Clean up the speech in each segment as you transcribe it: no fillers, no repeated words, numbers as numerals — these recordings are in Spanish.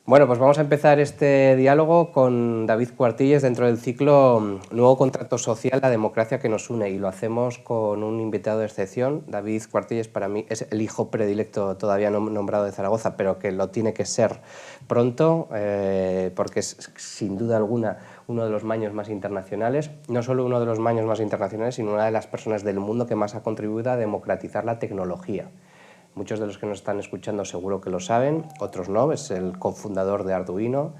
Bueno, pues vamos a empezar este diálogo con David Cuartilles dentro del ciclo Nuevo Contrato Social, la democracia que nos une, y lo hacemos con un invitado de excepción. David Cuartilles para mí es el hijo predilecto todavía no nombrado de Zaragoza, pero que lo tiene que ser pronto, porque es sin duda alguna uno de los maños más internacionales, no solo uno de los maños más internacionales, sino una de las personas del mundo que más ha contribuido a democratizar la tecnología. Muchos de los que nos están escuchando seguro que lo saben, otros no, es el cofundador de Arduino,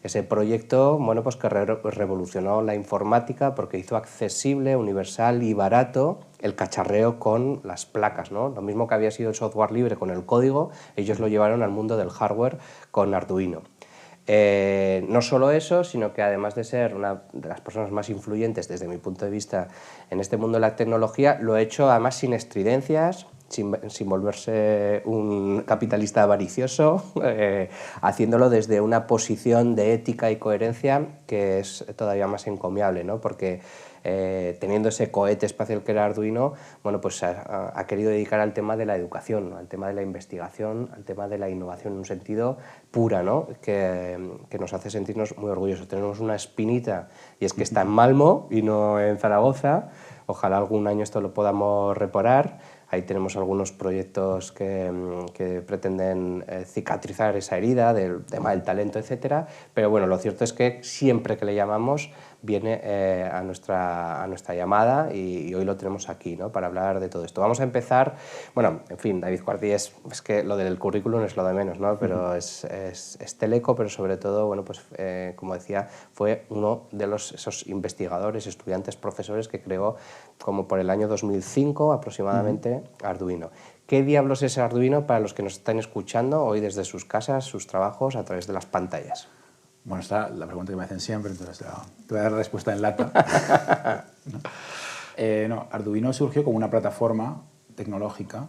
ese proyecto bueno, pues que revolucionó la informática porque hizo accesible, universal y barato el cacharreo con las placas, ¿no? Lo mismo que había sido el software libre con el código, ellos lo llevaron al mundo del hardware con Arduino. No solo eso, sino que además de ser una de las personas más influyentes desde mi punto de vista en este mundo de la tecnología, lo ha hecho además sin estridencias, sin volverse un capitalista avaricioso, haciéndolo desde una posición de ética y coherencia que es todavía más encomiable, ¿no? Porque teniendo ese cohete espacial que era Arduino, bueno, pues ha querido dedicar al tema de la educación, ¿no? Al tema de la investigación, al tema de la innovación en un sentido pura, ¿no? que nos hace sentirnos muy orgullosos. Tenemos una espinita y es que está en Malmo y no en Zaragoza. Ojalá algún año esto lo podamos reparar. Ahí tenemos algunos proyectos que pretenden cicatrizar esa herida del tema del talento, etcétera. Pero bueno, lo cierto es que siempre que le llamamos viene a nuestra llamada y hoy lo tenemos aquí, ¿no? Para hablar de todo esto. Vamos a empezar, bueno, en fin, David Cuartilles, es que lo del currículum es lo de menos, ¿no? Pero es teleco, pero sobre todo, bueno, pues como decía, fue uno de esos investigadores, estudiantes, profesores que creó como por el año 2005 aproximadamente Arduino. ¿Qué diablos es Arduino para los que nos están escuchando hoy desde sus casas, sus trabajos, a través de las pantallas? Bueno, está la pregunta que me hacen siempre, entonces te voy a dar la respuesta en lata. ¿No? Arduino surgió como una plataforma tecnológica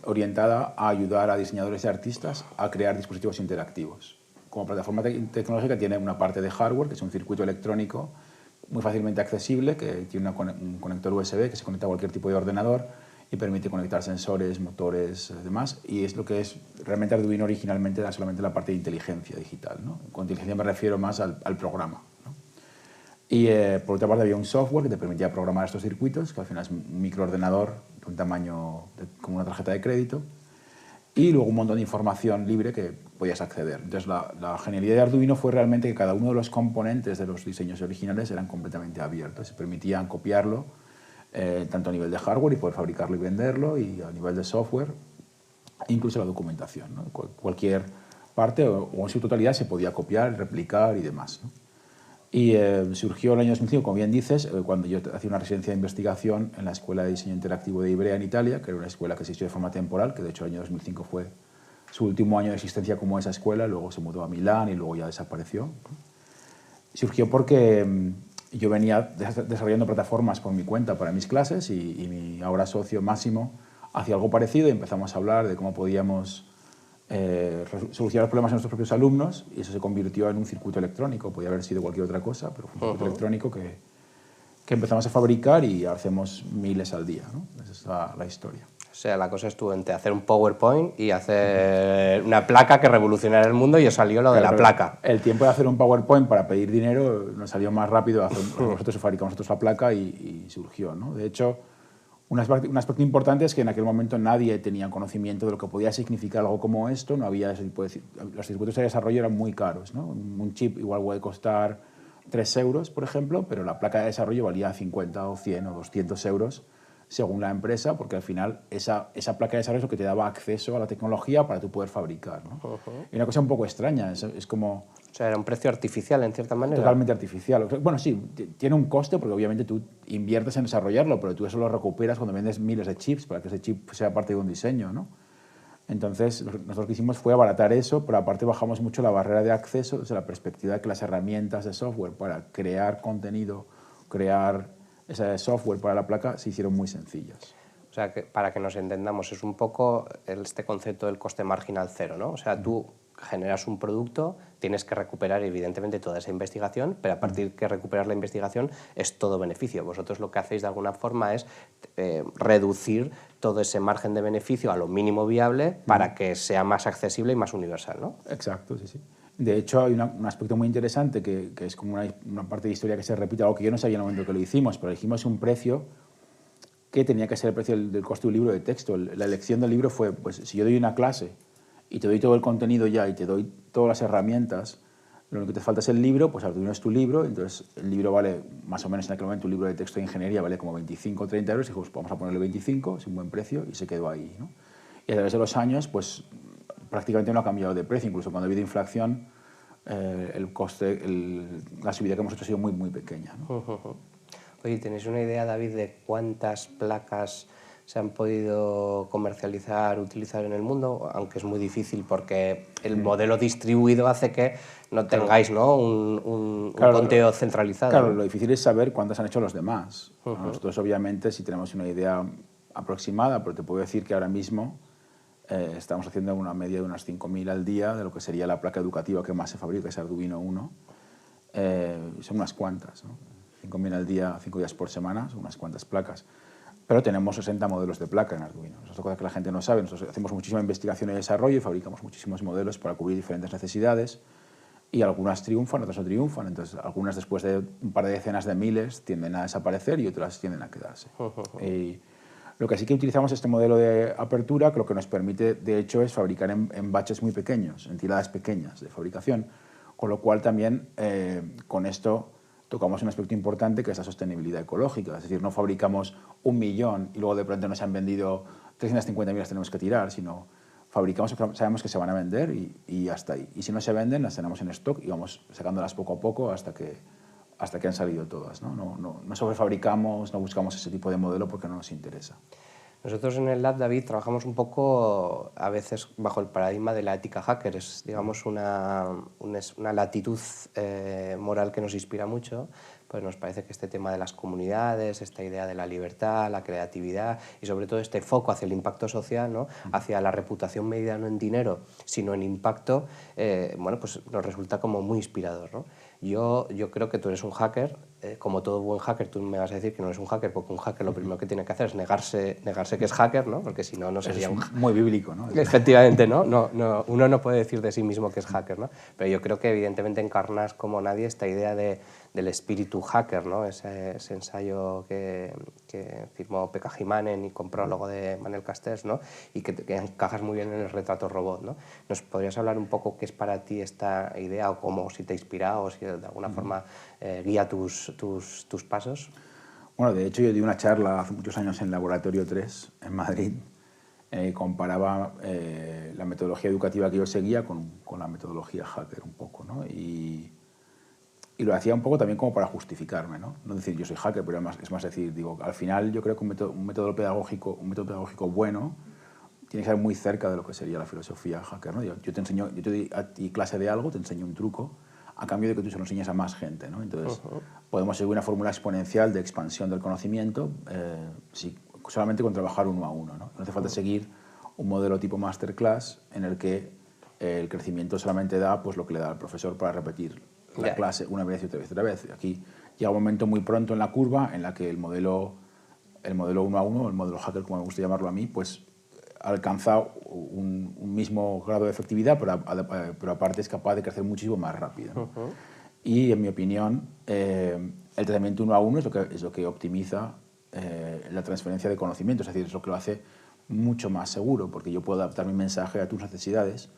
orientada a ayudar a diseñadores y artistas a crear dispositivos interactivos. Como plataforma tecnológica tiene una parte de hardware, que es un circuito electrónico muy fácilmente accesible, que tiene un conector USB que se conecta a cualquier tipo de ordenador y permite conectar sensores, motores, demás, y es lo que es realmente Arduino originalmente era solamente la parte de inteligencia digital, ¿no? Con inteligencia me refiero más al programa, ¿no? Y por otra parte había un software que te permitía programar estos circuitos, que al final es un microordenador de un tamaño como una tarjeta de crédito, y luego un montón de información libre que podías acceder. Entonces la genialidad de Arduino fue realmente que cada uno de los componentes de los diseños originales eran completamente abiertos, se permitían copiarlo tanto a nivel de hardware y poder fabricarlo y venderlo, y a nivel de software, incluso la documentación, ¿no? Cualquier parte o en su totalidad se podía copiar, replicar y demás, ¿no? Y surgió el año 2005, como bien dices, cuando yo hacía una residencia de investigación en la Escuela de Diseño Interactivo de Ivrea en Italia, que era una escuela que existió de forma temporal, que de hecho el año 2005 fue su último año de existencia como esa escuela, luego se mudó a Milán y luego ya desapareció. Surgió porque yo venía desarrollando plataformas por mi cuenta para mis clases y mi ahora socio Máximo hacía algo parecido y empezamos a hablar de cómo podíamos solucionar los problemas de nuestros propios alumnos, y eso se convirtió en un circuito electrónico. Podía haber sido cualquier otra cosa, pero fue un circuito electrónico que empezamos a fabricar y hacemos miles al día, ¿no? Esa es la historia. O sea, la cosa estuvo entre hacer un PowerPoint y hacer una placa que revolucionara el mundo y os salió lo de la placa. El tiempo de hacer un PowerPoint para pedir dinero nos salió más rápido. Nosotros fabricamos nosotros la placa y surgió, ¿no? De hecho, un aspecto importante es que en aquel momento nadie tenía conocimiento de lo que podía significar algo como esto. No había ese tipo de... Los circuitos de desarrollo eran muy caros, ¿no? Un chip igual puede costar 3 euros, por ejemplo, pero la placa de desarrollo valía 50 o 100 o 200 euros según la empresa, porque al final esa placa de desarrollo es lo que te daba acceso a la tecnología para tú poder fabricar, ¿no? Y una cosa un poco extraña, es como... O sea, era un precio artificial, en cierta manera. Totalmente artificial. Bueno, sí, tiene un coste porque obviamente tú inviertes en desarrollarlo, pero tú eso lo recuperas cuando vendes miles de chips para que ese chip sea parte de un diseño, ¿no? Entonces, nosotros lo que hicimos fue abaratar eso, pero aparte bajamos mucho la barrera de acceso desde la perspectiva de que las herramientas de software para crear contenido, crear ese software para la placa se hicieron muy sencillas. O sea, que para que nos entendamos, es un poco este concepto del coste marginal cero, ¿no? O sea, tú generas un producto, tienes que recuperar evidentemente toda esa investigación, pero a partir que recuperas la investigación es todo beneficio. Vosotros lo que hacéis de alguna forma es reducir todo ese margen de beneficio a lo mínimo viable para que sea más accesible y más universal, ¿no? Exacto, sí, sí. De hecho, hay un aspecto muy interesante que es como una parte de historia que se repite, algo que yo no sabía en el momento que lo hicimos, pero elegimos un precio que tenía que ser el precio del coste de un libro de texto. La elección del libro fue, pues si yo doy una clase y te doy todo el contenido ya y te doy todas las herramientas, lo único que te falta es el libro, pues Arduino es tu libro, entonces el libro vale, más o menos en aquel momento, un libro de texto de ingeniería vale como 25 o 30 euros, y dijimos, pues vamos a ponerle 25, es un buen precio, y se quedó ahí, ¿no? Y a través de los años, pues prácticamente no ha cambiado de precio, incluso cuando ha habido inflación, el coste, la subida que hemos hecho ha sido muy, muy pequeña, ¿no? Oye, ¿tenéis una idea, David, de cuántas placas se han podido comercializar, utilizar en el mundo? Aunque es muy difícil porque el modelo distribuido hace que no tengáis, ¿no?, un conteo centralizado. Claro, ¿no? lo difícil es saber cuántas han hecho los demás. Nosotros, obviamente, sí tenemos una idea aproximada, pero te puedo decir que ahora mismo estamos haciendo una media de unas 5.000 al día de lo que sería la placa educativa que más se fabrica, que es Arduino 1. Son unas cuantas, ¿no? 5.000 al día, 5 días por semana, son unas cuantas placas. Pero tenemos 60 modelos de placa en Arduino. Eso es cosa que la gente no sabe. Nosotros hacemos muchísima investigación y desarrollo y fabricamos muchísimos modelos para cubrir diferentes necesidades, y algunas triunfan, otras no triunfan. Entonces, algunas después de un par de decenas de miles tienden a desaparecer y otras tienden a quedarse. Y lo que sí que utilizamos este modelo de apertura, que lo que nos permite, de hecho, es fabricar en batches muy pequeños, en tiradas pequeñas de fabricación, con lo cual también con esto tocamos un aspecto importante, que es la sostenibilidad ecológica. Es decir, no fabricamos 1.000.000 y luego de pronto nos han vendido 350.000, las tenemos que tirar, sino fabricamos, sabemos que se van a vender y hasta ahí. Y si no se venden, las tenemos en stock y vamos sacándolas poco a poco hasta que han salido todas, ¿no? No sobrefabricamos, no buscamos ese tipo de modelo porque no nos interesa. Nosotros en el Lab, David, trabajamos un poco a veces bajo el paradigma de la ética hacker. Es, digamos, una latitud moral que nos inspira mucho. Pues nos parece que este tema de las comunidades, esta idea de la libertad, la creatividad y sobre todo este foco hacia el impacto social, ¿no?, hacia la reputación medida no en dinero, sino en impacto, bueno, pues nos resulta como muy inspirador, ¿no? Yo creo que tú eres un hacker, como todo buen hacker. Tú me vas a decir que no eres un hacker, porque un hacker lo primero que tiene que hacer es negarse que es hacker, ¿no? Porque si no, no sería un... Muy bíblico, ¿no? Efectivamente, ¿no? Uno no puede decir de sí mismo que es hacker, ¿no? Pero yo creo que evidentemente encarnas como nadie esta idea del espíritu hacker, ¿no? Ese ensayo que firmó Pekka Himanen y con prólogo de Manel Castells, ¿no?, y que encajas muy bien en el retrato robot, ¿no? ¿Nos podrías hablar un poco qué es para ti esta idea, o cómo, si te inspira o si de alguna forma guía tus pasos? Bueno, de hecho yo di una charla hace muchos años en Laboratorio 3, en Madrid. Comparaba la metodología educativa que yo seguía con la metodología hacker un poco, ¿no? Y lo hacía un poco también como para justificarme, ¿no? No decir yo soy hacker, pero es más decir, digo, al final yo creo que un método pedagógico bueno tiene que ser muy cerca de lo que sería la filosofía hacker, ¿no? Yo te doy a ti clase de algo, te enseño un truco, a cambio de que tú se lo enseñes a más gente, ¿no? Entonces, podemos seguir una fórmula exponencial de expansión del conocimiento solamente con trabajar uno a uno, ¿no? No hace falta seguir un modelo tipo masterclass en el que el crecimiento solamente da, pues, lo que le da al profesor para repetir la clase una vez y otra vez. Aquí llega un momento muy pronto en la curva en la que el modelo uno a uno, el modelo hacker, como me gusta llamarlo a mí, pues alcanza un mismo grado de efectividad, pero aparte es capaz de crecer muchísimo más rápido, ¿no? Y en mi opinión, el tratamiento uno a uno es lo que optimiza la transferencia de conocimiento, es decir, es lo que lo hace mucho más seguro, porque yo puedo adaptar mi mensaje a tus necesidades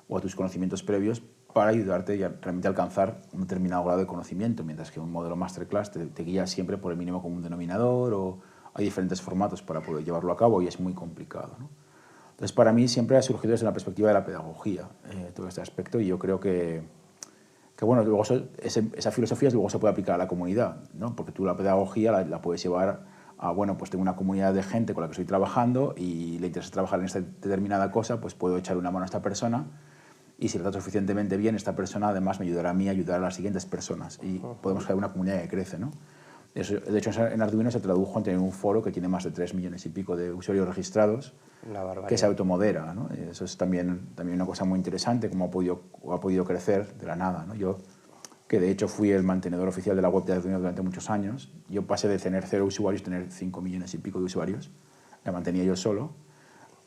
o a tus conocimientos previos para ayudarte y realmente alcanzar un determinado grado de conocimiento, mientras que un modelo masterclass te guía siempre por el mínimo común denominador, o hay diferentes formatos para poder llevarlo a cabo y es muy complicado, ¿no? Entonces, para mí siempre ha surgido desde la perspectiva de la pedagogía todo este aspecto, y yo creo que bueno, luego esa filosofía luego se puede aplicar a la comunidad, ¿no? Porque tú la pedagogía la puedes llevar a, bueno, pues tengo una comunidad de gente con la que estoy trabajando y le interesa trabajar en esta determinada cosa, pues puedo echar una mano a esta persona, y si lo trato suficientemente bien, esta persona además me ayudará a mí a ayudar a las siguientes personas, y podemos crear una comunidad que crece, ¿no? De hecho, en Arduino se tradujo en tener un foro que tiene más de 3 millones y pico de usuarios registrados, que se automodera, ¿no? Eso es también una cosa muy interesante, cómo ha podido crecer de la nada, ¿no? Yo, que de hecho fui el mantenedor oficial de la web de Arduino durante muchos años, yo pasé de tener 0 usuarios a tener 5 millones y pico de usuarios. La mantenía yo solo,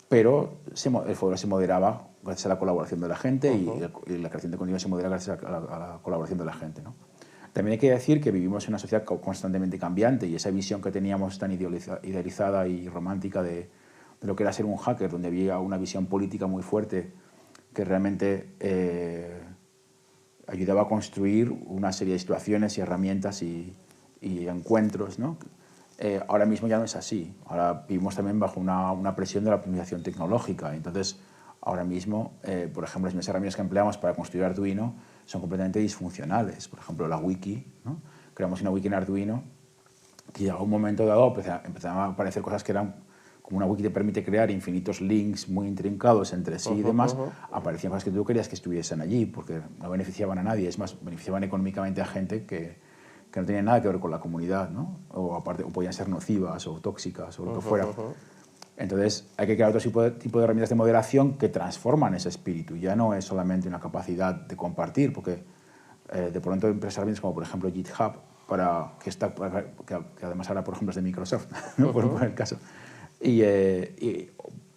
pero el foro se moderaba gracias a la colaboración de la gente y la creación de contenido se modera gracias a la colaboración de la gente, ¿no? También hay que decir que vivimos en una sociedad constantemente cambiante y esa visión que teníamos tan idealizada y romántica de lo que era ser un hacker, donde había una visión política muy fuerte que realmente ayudaba a construir una serie de situaciones y herramientas y encuentros, ¿no? Ahora mismo ya no es así. Ahora vivimos también bajo una presión de la optimización tecnológica. Entonces, ahora mismo, por ejemplo, las mismas herramientas que empleamos para construir Arduino son completamente disfuncionales. Por ejemplo, la wiki, ¿no? Creamos una wiki en Arduino que a un momento dado empezaban a aparecer cosas que eran, como una wiki te permite crear infinitos links muy intrincados entre sí y demás, aparecían cosas que tú querías que estuviesen allí porque no beneficiaban a nadie, es más, beneficiaban económicamente a gente que no tenían nada que ver con la comunidad, ¿no? O podían ser nocivas o tóxicas o lo que fuera. Entonces hay que crear otro tipo de herramientas de moderación que transforman ese espíritu. Ya no es solamente una capacidad de compartir, porque de pronto empresas herramientas como por ejemplo GitHub, que además ahora por ejemplo es de Microsoft, ¿no? Por poner el caso. Y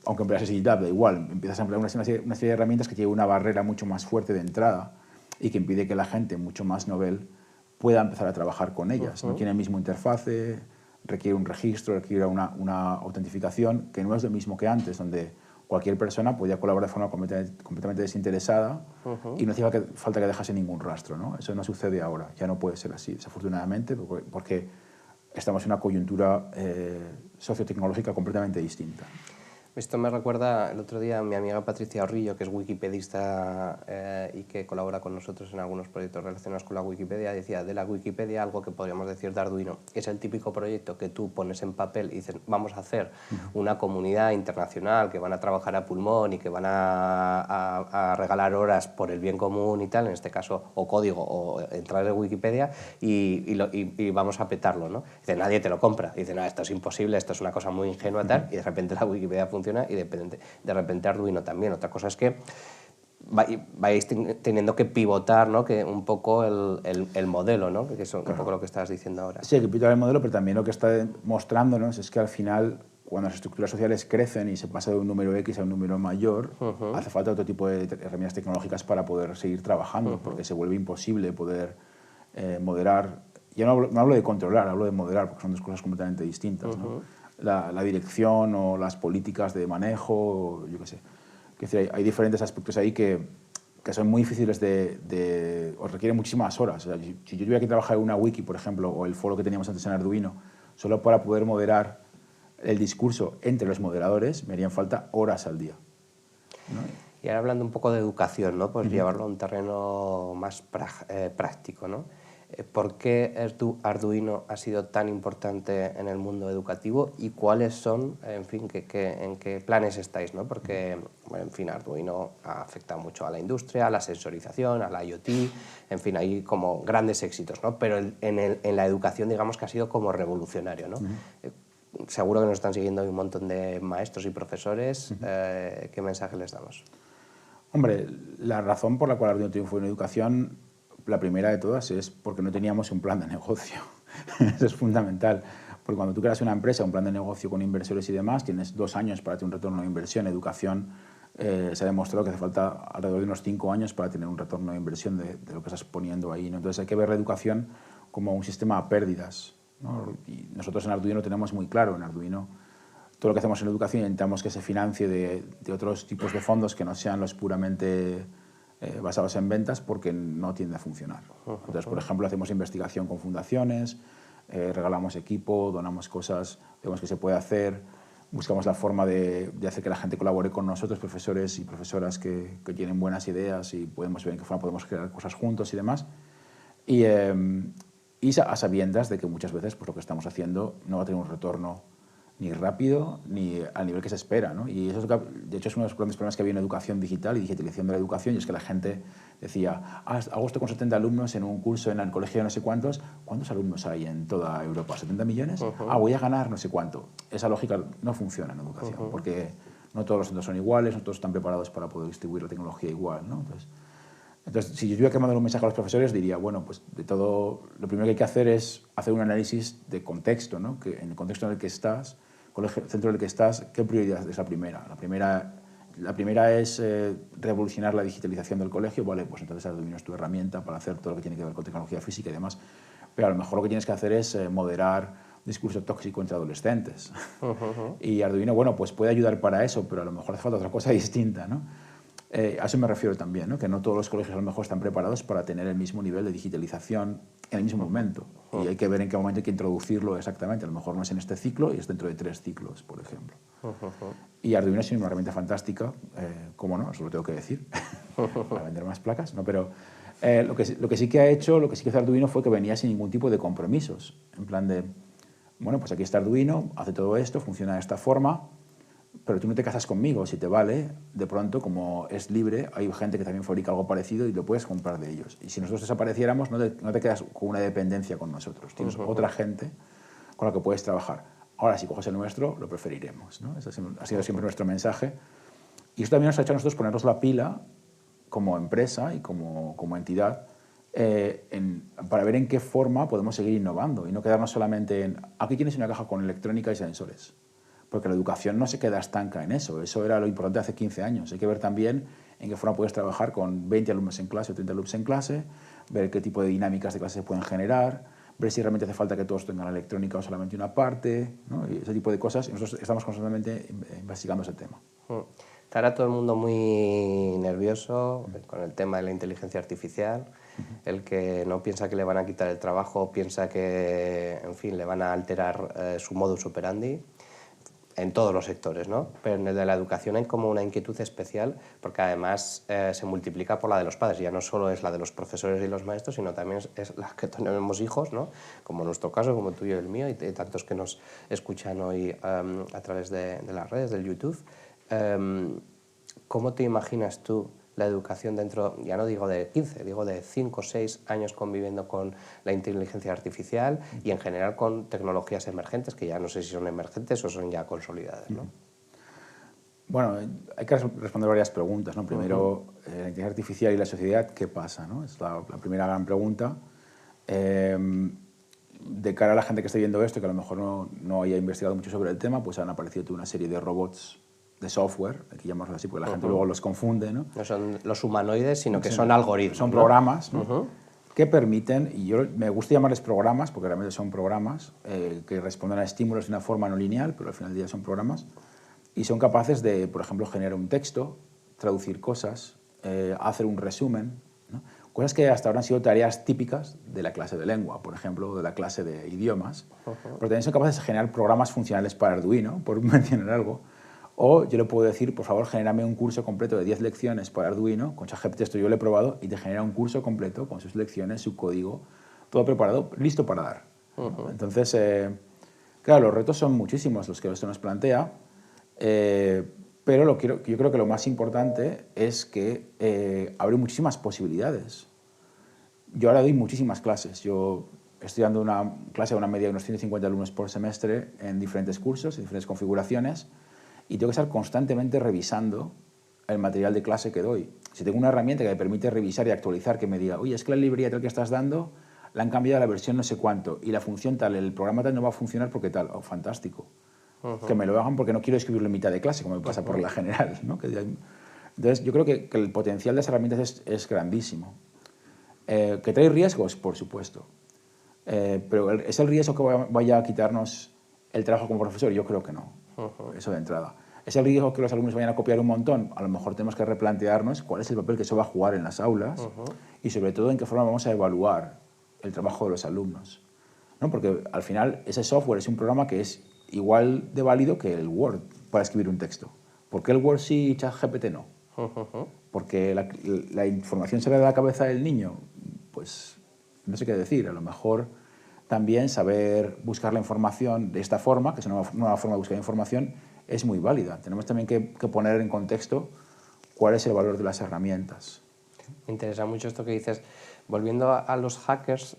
aunque empleas GitHub, da igual, empiezas a emplear una serie de herramientas que tienen una barrera mucho más fuerte de entrada y que impide que la gente mucho más novel pueda empezar a trabajar con ellas. No tiene el mismo interfase, requiere un registro, requiere una autentificación que no es lo mismo que antes, donde cualquier persona podía colaborar de forma completamente desinteresada y no hacía falta que dejase ningún rastro, ¿no? Eso no sucede ahora, ya no puede ser así, desafortunadamente, porque estamos en una coyuntura sociotecnológica completamente distinta. Esto me recuerda, el otro día mi amiga Patricia Orrillo, que es wikipedista y que colabora con nosotros en algunos proyectos relacionados con la Wikipedia, decía de la Wikipedia algo que podríamos decir de Arduino. Es el típico proyecto que tú pones en papel y dices, vamos a hacer una comunidad internacional que van a trabajar a pulmón y que van a regalar horas por el bien común y tal, en este caso, o código, o entrar en Wikipedia y vamos a petarlo, ¿no? Dice, nadie te lo compra. Dice, no, esto es imposible, esto es una cosa muy ingenua tal, y de repente la Wikipedia funciona y de repente Arduino también. Otra cosa es que vais teniendo que pivotar, ¿no? Que un poco el modelo, ¿no? Que es un poco lo que estabas diciendo ahora. Sí, hay que pivotar el modelo, pero también lo que está mostrándonos es que al final, cuando las estructuras sociales crecen y se pasa de un número X a un número mayor, hace falta otro tipo de herramientas tecnológicas para poder seguir trabajando, porque se vuelve imposible poder moderar. Yo no hablo de controlar, hablo de moderar, porque son dos cosas completamente distintas, ¿no? La dirección o las políticas de manejo, yo qué sé. Es decir, hay diferentes aspectos ahí que son muy difíciles o requieren muchísimas horas. O sea, si yo tuviera que trabajar en una wiki, por ejemplo, o el foro que teníamos antes en Arduino, solo para poder moderar el discurso entre los moderadores, me harían falta horas al día, ¿no? Y ahora hablando un poco de educación, ¿no? Pues llevarlo a un terreno más práctico, ¿no? ¿Por qué Arduino ha sido tan importante en el mundo educativo y cuáles son, en fin, en qué planes estáis, ¿no? Porque, bueno, en fin, Arduino afecta mucho a la industria, a la sensorización, a la IoT, en fin, hay como grandes éxitos, ¿no? Pero en la educación, digamos que ha sido como revolucionario, ¿no? Seguro que nos están siguiendo un montón de maestros y profesores. ¿Qué mensaje les damos? Hombre, la razón por la cual Arduino triunfó en educación, la primera de todas, es porque no teníamos un plan de negocio. Eso es fundamental. Porque cuando tú creas una empresa, un plan de negocio con inversores y demás, tienes 2 años para tener un retorno de inversión. Educación se ha demostrado que hace falta alrededor de unos 5 años para tener un retorno de inversión de lo que estás poniendo ahí, ¿no? Entonces hay que ver la educación como un sistema a pérdidas, ¿no? Y nosotros en Arduino lo tenemos muy claro. En Arduino todo lo que hacemos en educación intentamos que se financie de otros tipos de fondos que no sean los puramente basados en ventas, porque no tiende a funcionar. Entonces, por ejemplo, hacemos investigación con fundaciones, regalamos equipo, donamos cosas, vemos que se puede hacer, buscamos la forma de hacer que la gente colabore con nosotros, profesores y profesoras que tienen buenas ideas y podemos ver en qué forma podemos crear cosas juntos y demás. Y a sabiendas de que muchas veces pues, lo que estamos haciendo no va a tener un retorno ni rápido, ni al nivel que se espera, ¿no? Y eso es de hecho es uno de los grandes problemas que había en educación digital y digitalización de la educación, y es que la gente decía, hago esto con 70 alumnos en un curso en el colegio de no sé cuántos. ¿Cuántos alumnos hay en toda Europa? ¿70 millones? Voy a ganar no sé cuánto. Esa lógica no funciona en educación, porque no todos los centros son iguales, no todos están preparados para poder distribuir la tecnología igual, ¿no? Entonces, si yo tuviera que mandar un mensaje a los profesores, diría, bueno, pues de todo, lo primero que hay que hacer es hacer un análisis de contexto, ¿no? Que en el contexto en el que estás, colegio, centro en el que estás, ¿qué prioridad es la primera? La primera es revolucionar la digitalización del colegio, vale, pues entonces Arduino es tu herramienta para hacer todo lo que tiene que ver con tecnología física y demás, pero a lo mejor lo que tienes que hacer es moderar discurso tóxico entre adolescentes. Y Arduino, bueno, pues puede ayudar para eso, pero a lo mejor hace falta otra cosa distinta, ¿no? A eso me refiero también, ¿no? Que no todos los colegios a lo mejor están preparados para tener el mismo nivel de digitalización en el mismo momento. Y hay que ver en qué momento hay que introducirlo exactamente. A lo mejor no es en este ciclo y es dentro de 3 ciclos, por ejemplo. Y Arduino es una herramienta fantástica, ¿cómo no? Eso lo tengo que decir, para vender más placas, ¿no? Pero lo que sí que ha hecho, lo que sí que hizo Arduino fue que venía sin ningún tipo de compromisos. En plan de, bueno, pues aquí está Arduino, hace todo esto, funciona de esta forma, pero tú no te casas conmigo, si te vale, de pronto, como es libre, hay gente que también fabrica algo parecido y lo puedes comprar de ellos. Y si nosotros desapareciéramos, no te quedas con una dependencia con nosotros. Tienes otra gente con la que puedes trabajar. Ahora, si coges el nuestro, lo preferiremos, ¿no? Ese ha sido siempre nuestro mensaje. Y esto también nos ha hecho a nosotros ponernos la pila como empresa y como entidad para ver en qué forma podemos seguir innovando y no quedarnos solamente en aquí tienes una caja con electrónica y sensores. Porque la educación no se queda estanca en eso. Eso era lo importante hace 15 años. Hay que ver también en qué forma puedes trabajar con 20 alumnos en clase o 30 alumnos en clase, ver qué tipo de dinámicas de clase se pueden generar, ver si realmente hace falta que todos tengan la electrónica o solamente una parte, ¿no? Y ese tipo de cosas. Y nosotros estamos constantemente investigando ese tema. Estará todo el mundo muy nervioso con el tema de la inteligencia artificial. El que no piensa que le van a quitar el trabajo, piensa que, en fin, le van a alterar su modus operandi. En todos los sectores, ¿no? Pero en el de la educación hay como una inquietud especial porque además se multiplica por la de los padres. Ya no solo es la de los profesores y los maestros, sino también es la que tenemos hijos, ¿no? Como en nuestro caso, como tuyo y el mío, y tantos que nos escuchan hoy a través de las redes, del YouTube. ¿Cómo te imaginas tú la educación dentro, ya no digo de 15, digo de 5 o 6 años conviviendo con la inteligencia artificial y en general con tecnologías emergentes, que ya no sé si son emergentes o son ya consolidadas, ¿no? Bueno, hay que responder varias preguntas, ¿no? Primero, la inteligencia artificial y la sociedad, ¿qué pasa, no? Es la primera gran pregunta. De cara a la gente que esté viendo esto, que a lo mejor no haya investigado mucho sobre el tema, pues han aparecido toda una serie de robots de software, hay que llamarlos así, porque la gente luego los confunde, ¿no? No son los humanoides, sino que son algoritmos. Son programas, ¿no? Que permiten, y yo me gusta llamarles programas, porque realmente son programas que responden a estímulos de una forma no lineal, pero al final del día son programas, y son capaces de, por ejemplo, generar un texto, traducir cosas, hacer un resumen, ¿no? Cosas que hasta ahora han sido tareas típicas de la clase de lengua, por ejemplo, o de la clase de idiomas, pero también son capaces de generar programas funcionales para Arduino, por mencionar algo. O yo le puedo decir, por favor, genérame un curso completo de 10 lecciones para Arduino, con ChatGPT esto yo lo he probado, y te genera un curso completo con sus lecciones, su código, todo preparado, listo para dar. Entonces, claro, los retos son muchísimos los que esto nos plantea, pero yo creo que lo más importante es que abre muchísimas posibilidades. Yo ahora doy muchísimas clases. Yo estoy dando una clase a una media de unos 150 alumnos por semestre en diferentes cursos, en diferentes configuraciones, y tengo que estar constantemente revisando el material de clase que doy. Si tengo una herramienta que me permite revisar y actualizar, que me diga, oye, es que la librería tal que estás dando la han cambiado a la versión no sé cuánto y la función tal, el programa tal no va a funcionar porque tal, oh, fantástico. Que me lo hagan porque no quiero escribirlo en mitad de clase, como me pasa por la general, ¿no? Entonces, yo creo que el potencial de las herramientas es grandísimo. ¿Que trae riesgos? Por supuesto. Pero ¿es el riesgo que vaya a quitarnos el trabajo como profesor? Yo creo que no. Eso de entrada. ¿Es el riesgo que los alumnos vayan a copiar un montón? A lo mejor tenemos que replantearnos cuál es el papel que eso va a jugar en las aulas y sobre todo en qué forma vamos a evaluar el trabajo de los alumnos, ¿no? Porque al final ese software es un programa que es igual de válido que el Word para escribir un texto. ¿Por qué el Word sí y ChatGPT no? Porque la información sale de la cabeza del niño. Pues no sé qué decir. A lo mejor también saber buscar la información de esta forma, que es una nueva forma de buscar información, es muy válida. Tenemos también que poner en contexto cuál es el valor de las herramientas. Me interesa mucho esto que dices. Volviendo a los hackers,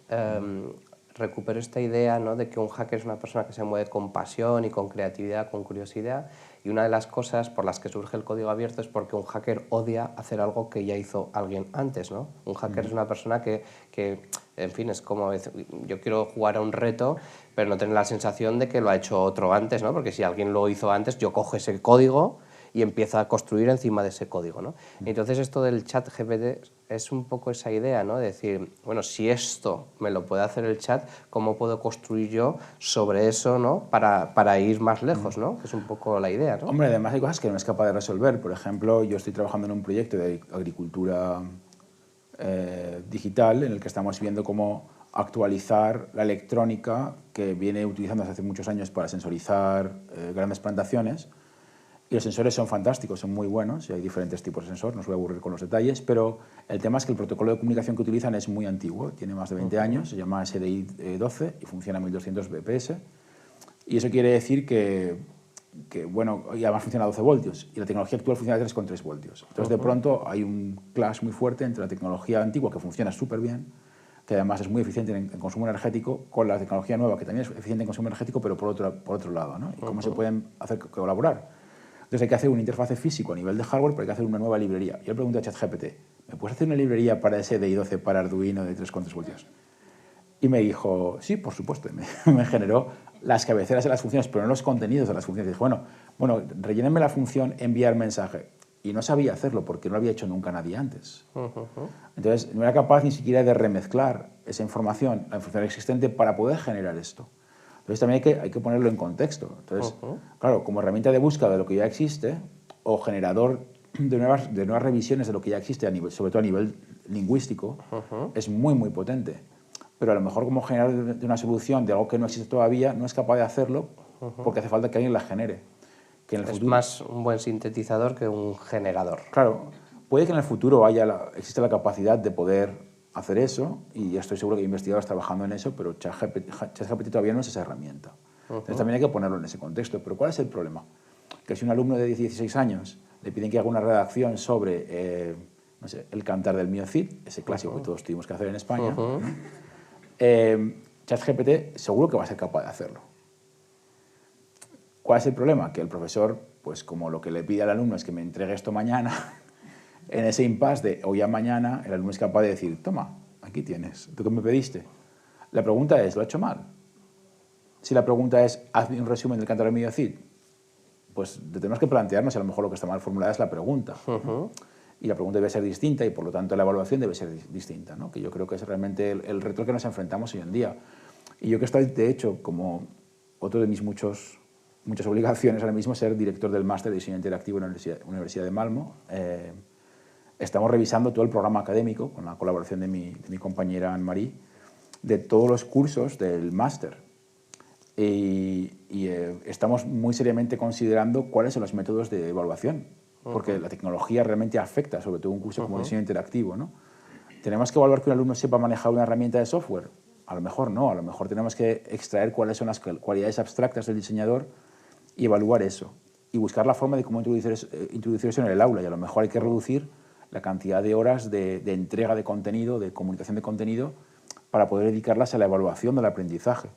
recupero esta idea, ¿no?, de que un hacker es una persona que se mueve con pasión y con creatividad, con curiosidad, y una de las cosas por las que surge el código abierto es porque un hacker odia hacer algo que ya hizo alguien antes, ¿no? Un hacker es una persona que, en fin, es como, yo quiero jugar a un reto, pero no tener la sensación de que lo ha hecho otro antes, ¿no? Porque si alguien lo hizo antes, yo cojo ese código y empiezo a construir encima de ese código, ¿no? Entonces esto del chat GPT es un poco esa idea, ¿no? De decir, bueno, si esto me lo puede hacer el chat, ¿cómo puedo construir yo sobre eso, ¿no?, para ir más lejos, ¿no? Que es un poco la idea, ¿no? Hombre, además hay cosas que no es capaz de resolver. Por ejemplo, yo estoy trabajando en un proyecto de agricultura digital en el que estamos viendo cómo actualizar la electrónica que viene utilizando desde hace muchos años para sensorizar grandes plantaciones. Y los sensores son fantásticos, son muy buenos, y hay diferentes tipos de sensor, no os voy a aburrir con los detalles, pero el tema es que el protocolo de comunicación que utilizan es muy antiguo, tiene más de 20 años, se llama SDI 12 y funciona a 1200 bps. Y eso quiere decir que, bueno, y además funciona a 12 voltios, y la tecnología actual funciona a 3,3 voltios. Entonces, de pronto, hay un clash muy fuerte entre la tecnología antigua, que funciona súper bien, que además es muy eficiente en consumo energético, con la tecnología nueva, que también es eficiente en consumo energético, pero por otro lado, ¿no? Y cómo se pueden hacer colaborar. Entonces hay que hacer un interfaz físico a nivel de hardware, pero hay que hacer una nueva librería. Yo le pregunto a ChatGPT, ¿me puedes hacer una librería para SDI 12 para Arduino de 3,3 voltios? Y me dijo, sí, por supuesto. Me generó las cabeceras de las funciones, pero no los contenidos de las funciones. Y dije, bueno, rellénenme la función enviar mensaje. Y no sabía hacerlo porque no lo había hecho nunca nadie antes. Entonces no era capaz ni siquiera de remezclar esa información, la información existente, para poder generar esto. Entonces también hay que ponerlo en contexto. Entonces, claro, como herramienta de búsqueda de lo que ya existe o generador de nuevas revisiones de lo que ya existe, sobre todo a nivel lingüístico, es muy, muy potente. Pero a lo mejor como generador de una solución de algo que no existe todavía, no es capaz de hacerlo porque hace falta que alguien la genere. Que en el Es futuro, más un buen sintetizador que un generador. claro, puede que en el futuro exista la capacidad de poder hacer eso, y estoy seguro que hay investigadores trabajando en eso, pero ChatGPT todavía no es esa herramienta. Entonces también hay que ponerlo en ese contexto. Pero ¿cuál es el problema? Que si un alumno de 16 años le piden que haga una redacción sobre, no sé, el cantar del Mio Cid, ese clásico que todos tuvimos que hacer en España, ChatGPT seguro que va a ser capaz de hacerlo. ¿Cuál es el problema? Que el profesor, pues como lo que le pide al alumno es que me entregue esto mañana, en ese impasse de hoy a mañana, el alumno es capaz de decir, toma, aquí tienes, ¿tú qué me pediste? La pregunta es, ¿lo ha hecho mal? Si la pregunta es, hazme un resumen del Cantar del Mio Cid, pues tenemos que plantearnos si a lo mejor lo que está mal formulada es la pregunta. Y la pregunta debe ser distinta y por lo tanto la evaluación debe ser distinta, ¿no? Que yo creo que es realmente el reto al que nos enfrentamos hoy en día. Y yo que estoy, de hecho, como otro de mis muchas obligaciones ahora mismo, ser director del máster de diseño interactivo en la Universidad de Malmö. Estamos revisando todo el programa académico, con la colaboración de mi compañera Anne-Marie, de todos los cursos del máster. Y estamos muy seriamente considerando cuáles son los métodos de evaluación, porque la tecnología realmente afecta, sobre todo un curso como diseño interactivo, ¿no? ¿Tenemos que evaluar que un alumno sepa manejar una herramienta de software? A lo mejor no, a lo mejor tenemos que extraer cuáles son las cualidades abstractas del diseñador y evaluar eso. Y buscar la forma de cómo introducir eso en el aula. Y a lo mejor hay que reducir la cantidad de horas de entrega de contenido, de comunicación de contenido, para poder dedicarlas a la evaluación del aprendizaje.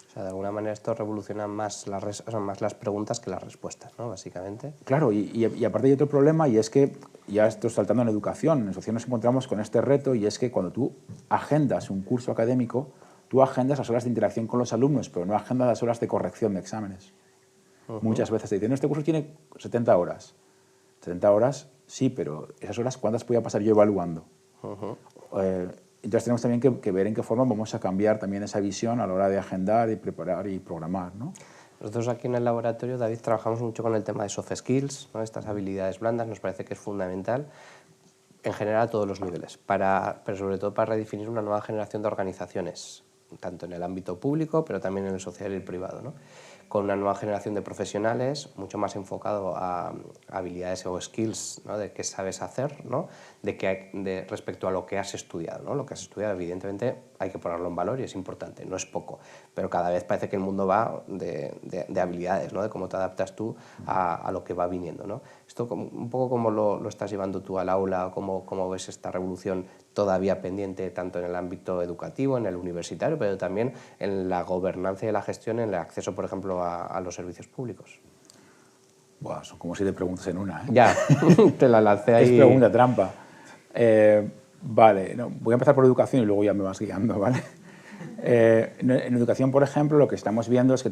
O sea, de alguna manera esto revoluciona más las preguntas que las respuestas, ¿no? Básicamente. Claro, y aparte hay otro problema, y es que, ya esto saltando en educación, en educación nos encontramos con este reto, y es que cuando tú agendas un curso académico, tú agendas las horas de interacción con los alumnos, pero no agendas las horas de corrección de exámenes. Muchas veces te dicen, este curso tiene 70 horas. 70 horas, sí, pero esas horas, ¿cuántas podía pasar yo evaluando? Entonces tenemos también que ver en qué forma vamos a cambiar también esa visión a la hora de agendar y preparar y programar, ¿no? Nosotros aquí en el laboratorio, David, trabajamos mucho con el tema de soft skills, ¿no? Estas habilidades blandas, nos parece que es fundamental en general a todos los niveles, pero sobre todo para redefinir una nueva generación de organizaciones, tanto en el ámbito público, pero también en el social y el privado, ¿no? con una nueva generación de profesionales, mucho más enfocado a habilidades o skills, ¿no? De qué sabes hacer, ¿no? Respecto a lo que has estudiado, ¿no? Lo que has estudiado, evidentemente, hay que ponerlo en valor y es importante, no es poco, pero cada vez parece que el mundo va de habilidades, ¿no? De cómo te adaptas tú a lo que va viniendo, ¿no? Esto un poco cómo lo estás llevando tú al aula, cómo ves esta revolución todavía pendiente tanto en el ámbito educativo, en el universitario, pero también en la gobernanza y la gestión, en el acceso, por ejemplo, a los servicios públicos. Buah, son como 7 preguntas en una, ¿eh? Ya, te la lancé ahí. Es pregunta trampa. Vale, no, voy a empezar por educación y luego ya me vas guiando, ¿vale? En educación, por ejemplo, lo que estamos viendo es que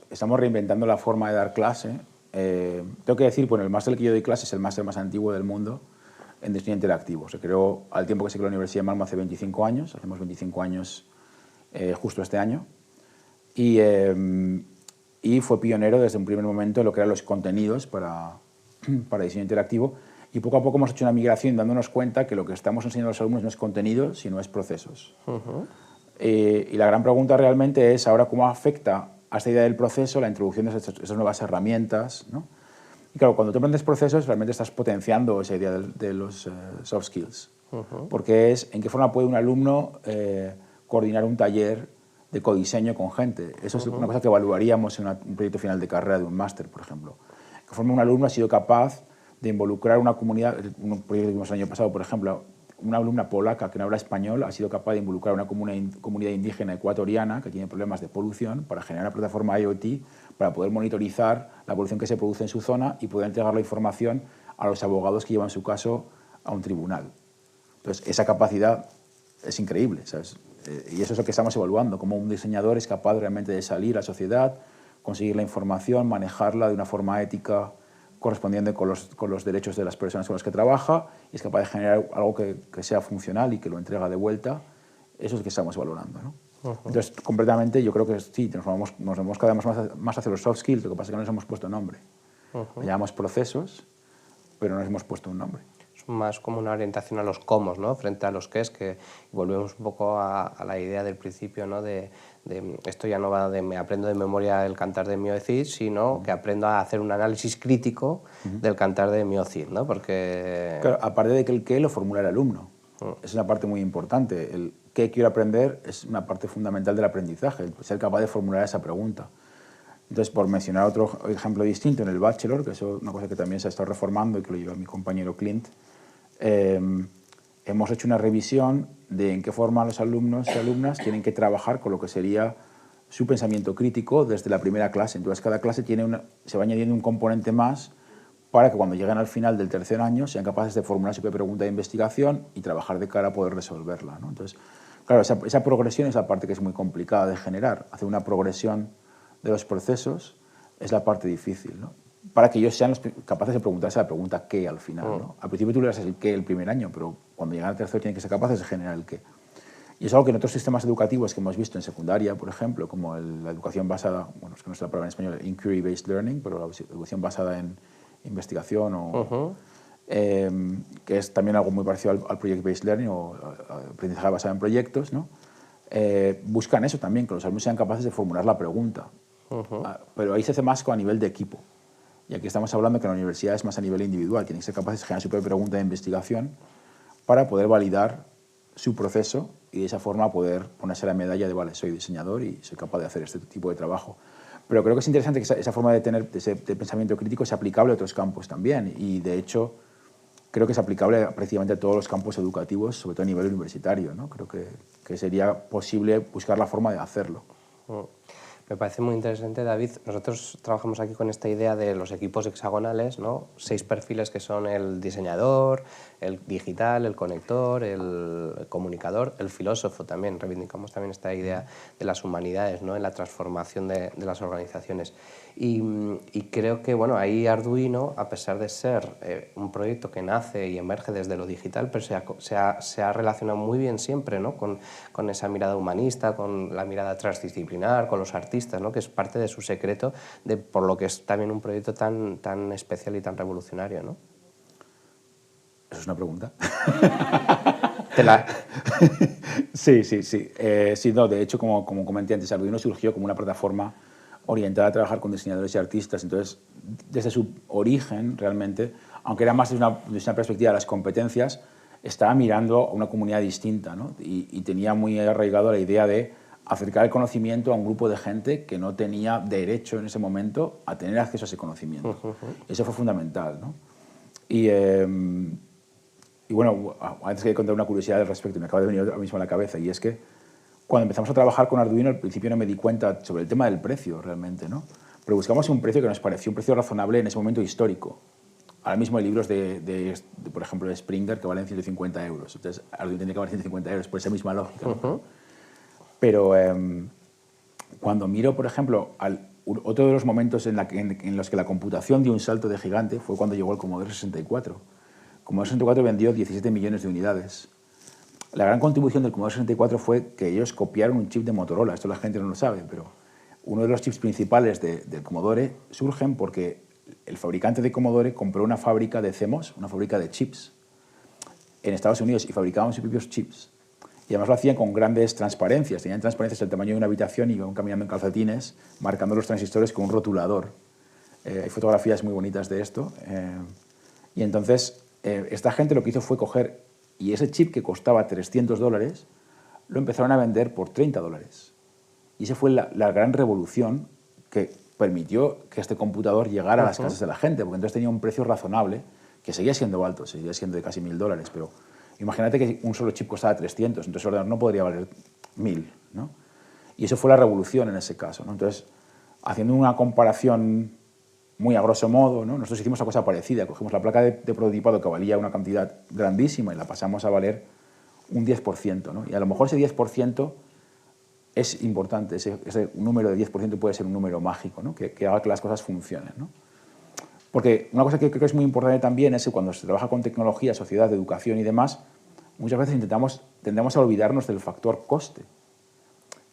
estamos reinventando la forma de dar clase. Tengo que decir, bueno, el máster que yo doy clase es el máster más antiguo del mundo en diseño interactivo. Se creó al tiempo que se creó la Universidad de Malmö hace 25 años, hacemos 25 años justo este año, y fue pionero desde un primer momento en lo que eran los contenidos para diseño interactivo, y poco a poco hemos hecho una migración dándonos cuenta que lo que estamos enseñando a los alumnos no es contenido, sino es procesos. Y la gran pregunta realmente es ahora cómo afecta a esta idea del proceso la introducción de estas nuevas herramientas, ¿no? Y claro, cuando tú aprendes procesos, realmente estás potenciando esa idea de los soft skills. Porque es en qué forma puede un alumno coordinar un taller de codiseño con gente. Eso es una cosa que evaluaríamos en un proyecto final de carrera de un máster, por ejemplo. En qué forma un alumno ha sido capaz de involucrar una comunidad, un proyecto que vimos el año pasado, por ejemplo, una alumna polaca que no habla español ha sido capaz de involucrar a una comunidad indígena ecuatoriana que tiene problemas de polución para generar una plataforma IoT para poder monitorizar la polución que se produce en su zona y poder entregar la información a los abogados que llevan su caso a un tribunal. Entonces, esa capacidad es increíble, ¿sabes? Y eso es lo que estamos evaluando, cómo un diseñador es capaz realmente de salir a la sociedad, conseguir la información, manejarla de una forma ética correspondiente con los derechos de las personas con las que trabaja, y es capaz de generar algo que sea funcional y que lo entrega de vuelta. Eso es lo que estamos valorando, ¿no? Entonces, completamente, yo creo que sí, nos vamos cada vez más hacia los soft skills, lo que pasa es que no les hemos puesto nombre. Llamamos procesos, pero no les hemos puesto un nombre. Es más como una orientación a los cómo, ¿no? Frente a los qués, que volvemos un poco a la idea del principio, ¿no? De esto ya no va de me aprendo de memoria el cantar de Mio Cid, sino que aprendo a hacer un análisis crítico del cantar de Mio Cid, ¿no? Porque... Claro, aparte de que el qué lo formula el alumno. Es una parte muy importante. El qué quiero aprender es una parte fundamental del aprendizaje, el ser capaz de formular esa pregunta. Entonces, por mencionar otro ejemplo distinto, en el bachelor, que es una cosa que también se ha estado reformando y que lo lleva mi compañero Clint, hemos hecho una revisión de en qué forma los alumnos y alumnas tienen que trabajar con lo que sería su pensamiento crítico desde la primera clase. Entonces, cada clase se va añadiendo un componente más para que cuando lleguen al final del tercer año sean capaces de formular su propia pregunta de investigación y trabajar de cara a poder resolverla, ¿no? Entonces, claro, esa progresión es la parte que es muy complicada de generar. Hacer una progresión de los procesos es la parte difícil, ¿no? Para que ellos sean capaces de preguntarse la pregunta ¿qué? Al final, ¿no? Al principio tú le das el qué el primer año, pero cuando llegan al tercero tienen que ser capaces de generar el qué. Y es algo que en otros sistemas educativos que hemos visto en secundaria, por ejemplo, como la educación basada, bueno, es que no es la palabra en español, inquiry-based learning, pero la educación basada en investigación que es también algo muy parecido al project-based learning o aprendizaje basado en proyectos, ¿no? Buscan eso también, que los alumnos sean capaces de formular la pregunta. Pero ahí se hace más a nivel de equipo. Y aquí estamos hablando que en la universidad es más a nivel individual. Tienen que ser capaces de generar su propia pregunta de investigación para poder validar su proceso y de esa forma poder ponerse la medalla de, vale, soy diseñador y soy capaz de hacer este tipo de trabajo. Pero creo que es interesante que esa forma de tener de pensamiento crítico sea aplicable a otros campos también. Y de hecho, creo que es aplicable prácticamente a todos los campos educativos, sobre todo a nivel universitario, ¿no? Creo que sería posible buscar la forma de hacerlo. Me parece muy interesante, David. Nosotros trabajamos aquí con esta idea de los equipos hexagonales, ¿no? 6 perfiles que son el diseñador, el digital, el conector, el comunicador, el filósofo también. Reivindicamos también esta idea de las humanidades, ¿no? En la transformación de las organizaciones. Y creo que, bueno, ahí Arduino, a pesar de ser un proyecto que nace y emerge desde lo digital, pero se ha relacionado muy bien siempre, ¿no? Con esa mirada humanista, con la mirada transdisciplinar, con los artistas, ¿no? Que es parte de su secreto, por lo que es también un proyecto tan especial y tan revolucionario, ¿no? ¿Eso es una pregunta? Sí. Sí, no, de hecho, como comenté antes, Arduino surgió como una plataforma orientada a trabajar con diseñadores y artistas. Entonces, desde su origen, realmente, aunque era más desde una perspectiva de las competencias, estaba mirando a una comunidad distinta, ¿no? Y tenía muy arraigado la idea de acercar el conocimiento a un grupo de gente que no tenía derecho en ese momento a tener acceso a ese conocimiento. Eso fue fundamental, ¿no? Y bueno, antes quería contar una curiosidad al respecto, me acaba de venir ahora mismo a la cabeza, y es que cuando empezamos a trabajar con Arduino, al principio no me di cuenta sobre el tema del precio realmente, ¿no? Pero buscamos un precio que nos pareció un precio razonable en ese momento histórico. Ahora mismo hay libros por ejemplo, de Springer que valen 150 euros. Entonces, Arduino tendría que valer 150 euros por esa misma lógica, ¿no? Pero cuando miro, por ejemplo, otro de los momentos en los que la computación dio un salto de gigante fue cuando llegó el Commodore 64. El Commodore 64 vendió 17 millones de unidades. La gran contribución del Commodore 64 fue que ellos copiaron un chip de Motorola. Esto la gente no lo sabe, pero uno de los chips principales del Commodore surgen porque el fabricante de Commodore compró una fábrica de CMOS, una fábrica de chips, en Estados Unidos, y fabricaban sus propios chips. Y además lo hacían con grandes transparencias. Tenían transparencias del tamaño de una habitación y iban caminando en calcetines, marcando los transistores con un rotulador. Hay fotografías muy bonitas de esto. Y entonces, esta gente lo que hizo fue coger, y ese chip que costaba $300, lo empezaron a vender por $30. Y esa fue la gran revolución que permitió que este computador llegara a las casas de la gente, porque entonces tenía un precio razonable, que seguía siendo alto, seguía siendo de casi $1000, pero imagínate que un solo chip costaba 300, entonces el ordenador no podría valer 1000, ¿no? Y eso fue la revolución en ese caso, ¿no? Entonces, haciendo una comparación muy a grosso modo, ¿no? Nosotros hicimos una cosa parecida, cogimos la placa de prototipado que valía una cantidad grandísima y la pasamos a valer un 10%, ¿no? Y a lo mejor ese 10% es importante, ese número de 10% puede ser un número mágico, ¿no? que haga que las cosas funcionen, ¿no? Porque una cosa que creo que es muy importante también es que cuando se trabaja con tecnología, sociedad, educación y demás, muchas veces tendemos a olvidarnos del factor coste.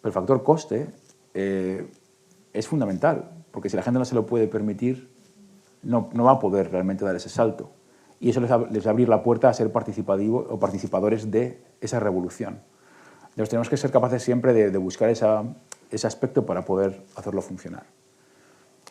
Pero el factor coste es fundamental, porque si la gente no se lo puede permitir, no va a poder realmente dar ese salto. Y eso les va a abrir la puerta a ser participadores de esa revolución. Entonces tenemos que ser capaces siempre de buscar ese aspecto para poder hacerlo funcionar.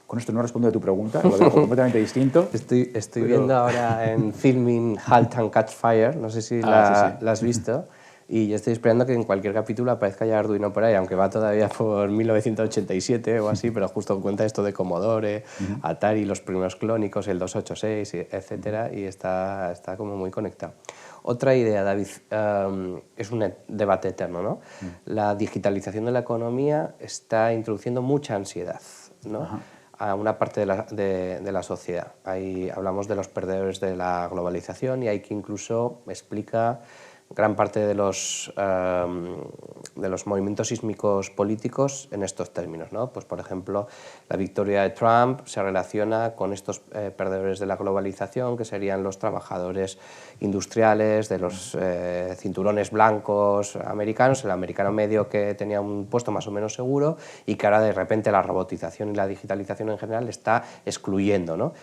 Con esto no he respondido a tu pregunta, lo veo completamente distinto. Estoy viendo ahora en Filming Halt and Catch Fire, no sé si la has visto, y yo estoy esperando que en cualquier capítulo aparezca ya Arduino por ahí, aunque va todavía por 1987 o así, pero justo cuenta esto de Commodore, Atari, los primeros clónicos, el 286, etcétera, y está como muy conectado. Otra idea, David, es un debate eterno, ¿no? La digitalización de la economía está introduciendo mucha ansiedad, ¿no? A una parte de la sociedad. Ahí hablamos de los perdedores de la globalización y hay que incluso explica gran parte de los movimientos sísmicos políticos en estos términos, ¿no? Pues, por ejemplo, la victoria de Trump se relaciona con estos perdedores de la globalización, que serían los trabajadores industriales, de los cinturones blancos americanos, el americano medio que tenía un puesto más o menos seguro y que ahora de repente la robotización y la digitalización en general está excluyendo, ¿no?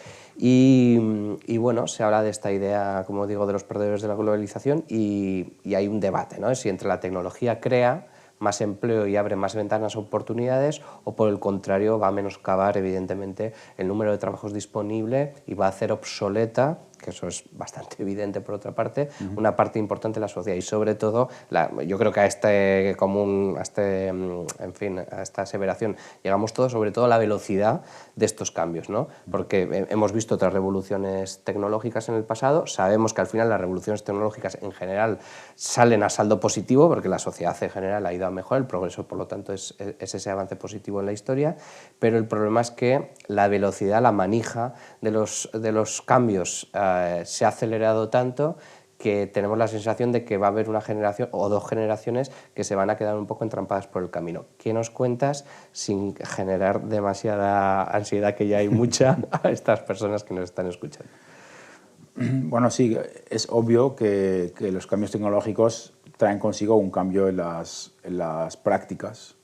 Y bueno, se habla de esta idea, como digo, de los perdedores de la globalización y hay un debate, ¿no? Si entre la tecnología crea más empleo y abre más ventanas a oportunidades o por el contrario va a menoscabar evidentemente el número de trabajos disponible y va a hacer obsoleta, que eso es bastante evidente por otra parte, una parte importante de la sociedad y sobre todo, yo creo que a esta aseveración llegamos todos, sobre todo la velocidad de estos cambios, ¿no? Porque hemos visto otras revoluciones tecnológicas en el pasado, sabemos que al final las revoluciones tecnológicas en general salen a saldo positivo porque la sociedad en general ha ido a mejor, el progreso por lo tanto es ese avance positivo en la historia, pero el problema es que la velocidad, la manija de los cambios se ha acelerado tanto que tenemos la sensación de que va a haber una generación o dos generaciones que se van a quedar un poco entrampadas por el camino. ¿Qué nos cuentas sin generar demasiada ansiedad, que ya hay mucha, a estas personas que nos están escuchando? Bueno, sí, es obvio que los cambios tecnológicos traen consigo un cambio en las prácticas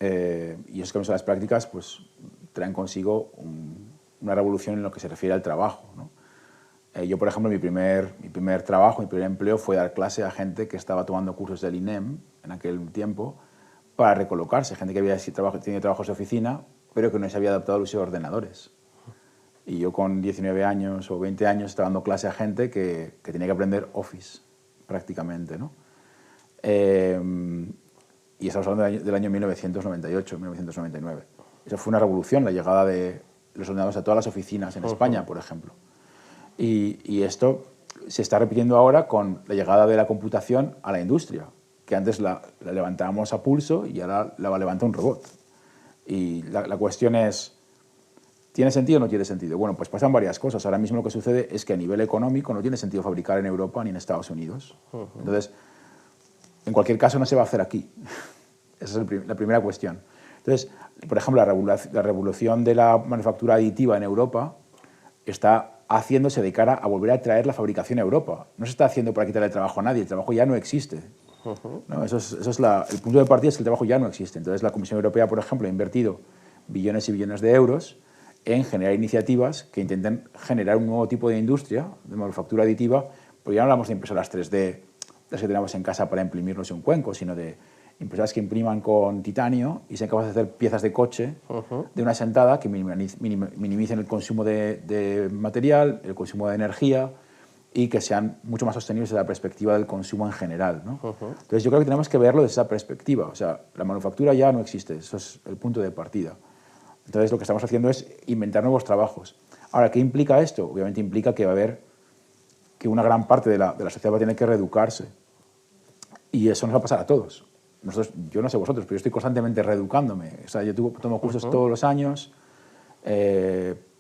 y esos cambios en las prácticas pues, traen consigo una revolución en lo que se refiere al trabajo, ¿no? Yo, por ejemplo, mi primer trabajo, mi primer empleo fue dar clase a gente que estaba tomando cursos del INEM en aquel tiempo para recolocarse, gente que había tenido trabajos de oficina pero que no se había adaptado al uso de ordenadores. Y yo con 19 años o 20 años estaba dando clase a gente que tenía que aprender Office, prácticamente, ¿no? Y estamos hablando del año 1998, 1999. Eso fue una revolución, la llegada de los ordenadores a todas las oficinas en España, por ejemplo. Y esto se está repitiendo ahora con la llegada de la computación a la industria, que antes la levantábamos a pulso y ahora la levanta un robot. Y la cuestión es, ¿tiene sentido o no tiene sentido? Bueno, pues pasan varias cosas. Ahora mismo lo que sucede es que a nivel económico no tiene sentido fabricar en Europa ni en Estados Unidos. Entonces, en cualquier caso no se va a hacer aquí. Esa es la primera cuestión. Entonces, por ejemplo, la revolución de la manufactura aditiva en Europa está haciéndose de cara a volver a traer la fabricación a Europa. No se está haciendo para quitarle el trabajo a nadie, el trabajo ya no existe. ¿No? Eso es el punto de partida, es que el trabajo ya no existe. Entonces, la Comisión Europea, por ejemplo, ha invertido billones y billones de euros en generar iniciativas que intenten generar un nuevo tipo de industria de manufactura aditiva, porque ya no hablamos de impresoras 3D, las que tenemos en casa para imprimirnos en un cuenco, sino de impresoras que impriman con titanio y sean capaces de hacer piezas de coche de una sentada que minimicen el consumo de material, el consumo de energía y que sean mucho más sostenibles desde la perspectiva del consumo en general, ¿no? Entonces yo creo que tenemos que verlo desde esa perspectiva. O sea, la manufactura ya no existe, eso es el punto de partida. Entonces lo que estamos haciendo es inventar nuevos trabajos. Ahora, ¿qué implica esto? Obviamente implica que va a haber que una gran parte de la sociedad va a tener que reeducarse. Y eso nos va a pasar a todos. Yo no sé vosotros, pero yo estoy constantemente reeducándome. O sea, yo tomo cursos todos los años,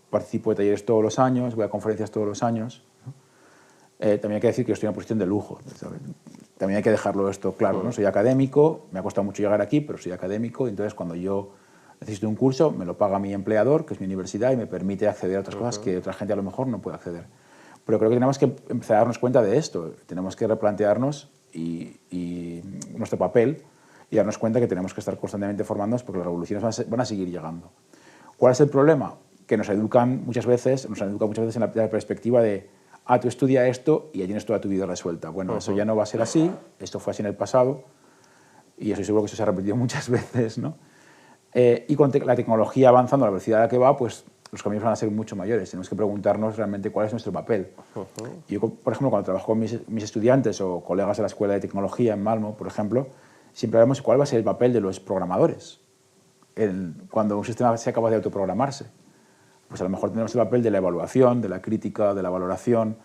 participo de talleres todos los años, voy a conferencias todos los años. También hay que decir que yo estoy en una posición de lujo, ¿sabes? También hay que dejarlo esto claro, ¿no? Soy académico, me ha costado mucho llegar aquí, pero soy académico, y entonces cuando yo necesito un curso, me lo paga mi empleador, que es mi universidad, y me permite acceder a otras cosas que otra gente a lo mejor no puede acceder. Pero creo que tenemos que empezar a darnos cuenta de esto, tenemos que replantearnos y nuestro papel y darnos cuenta que tenemos que estar constantemente formándonos porque las revoluciones van a seguir llegando. ¿Cuál es el problema? Que nos educan muchas veces en la perspectiva de tú estudia esto y ya tienes toda tu vida resuelta. Bueno, eso ya no va a ser así, esto fue así en el pasado y estoy seguro que eso se ha repetido muchas veces, ¿no? Y con la tecnología avanzando a la velocidad a la que va, pues los cambios van a ser mucho mayores. Tenemos que preguntarnos realmente cuál es nuestro papel. Yo, por ejemplo, cuando trabajo con mis estudiantes o colegas de la Escuela de Tecnología en Malmo, por ejemplo, siempre hablamos cuál va a ser el papel de los programadores cuando un sistema sea capaz de autoprogramarse. Pues a lo mejor tenemos el papel de la evaluación, de la crítica, de la valoración,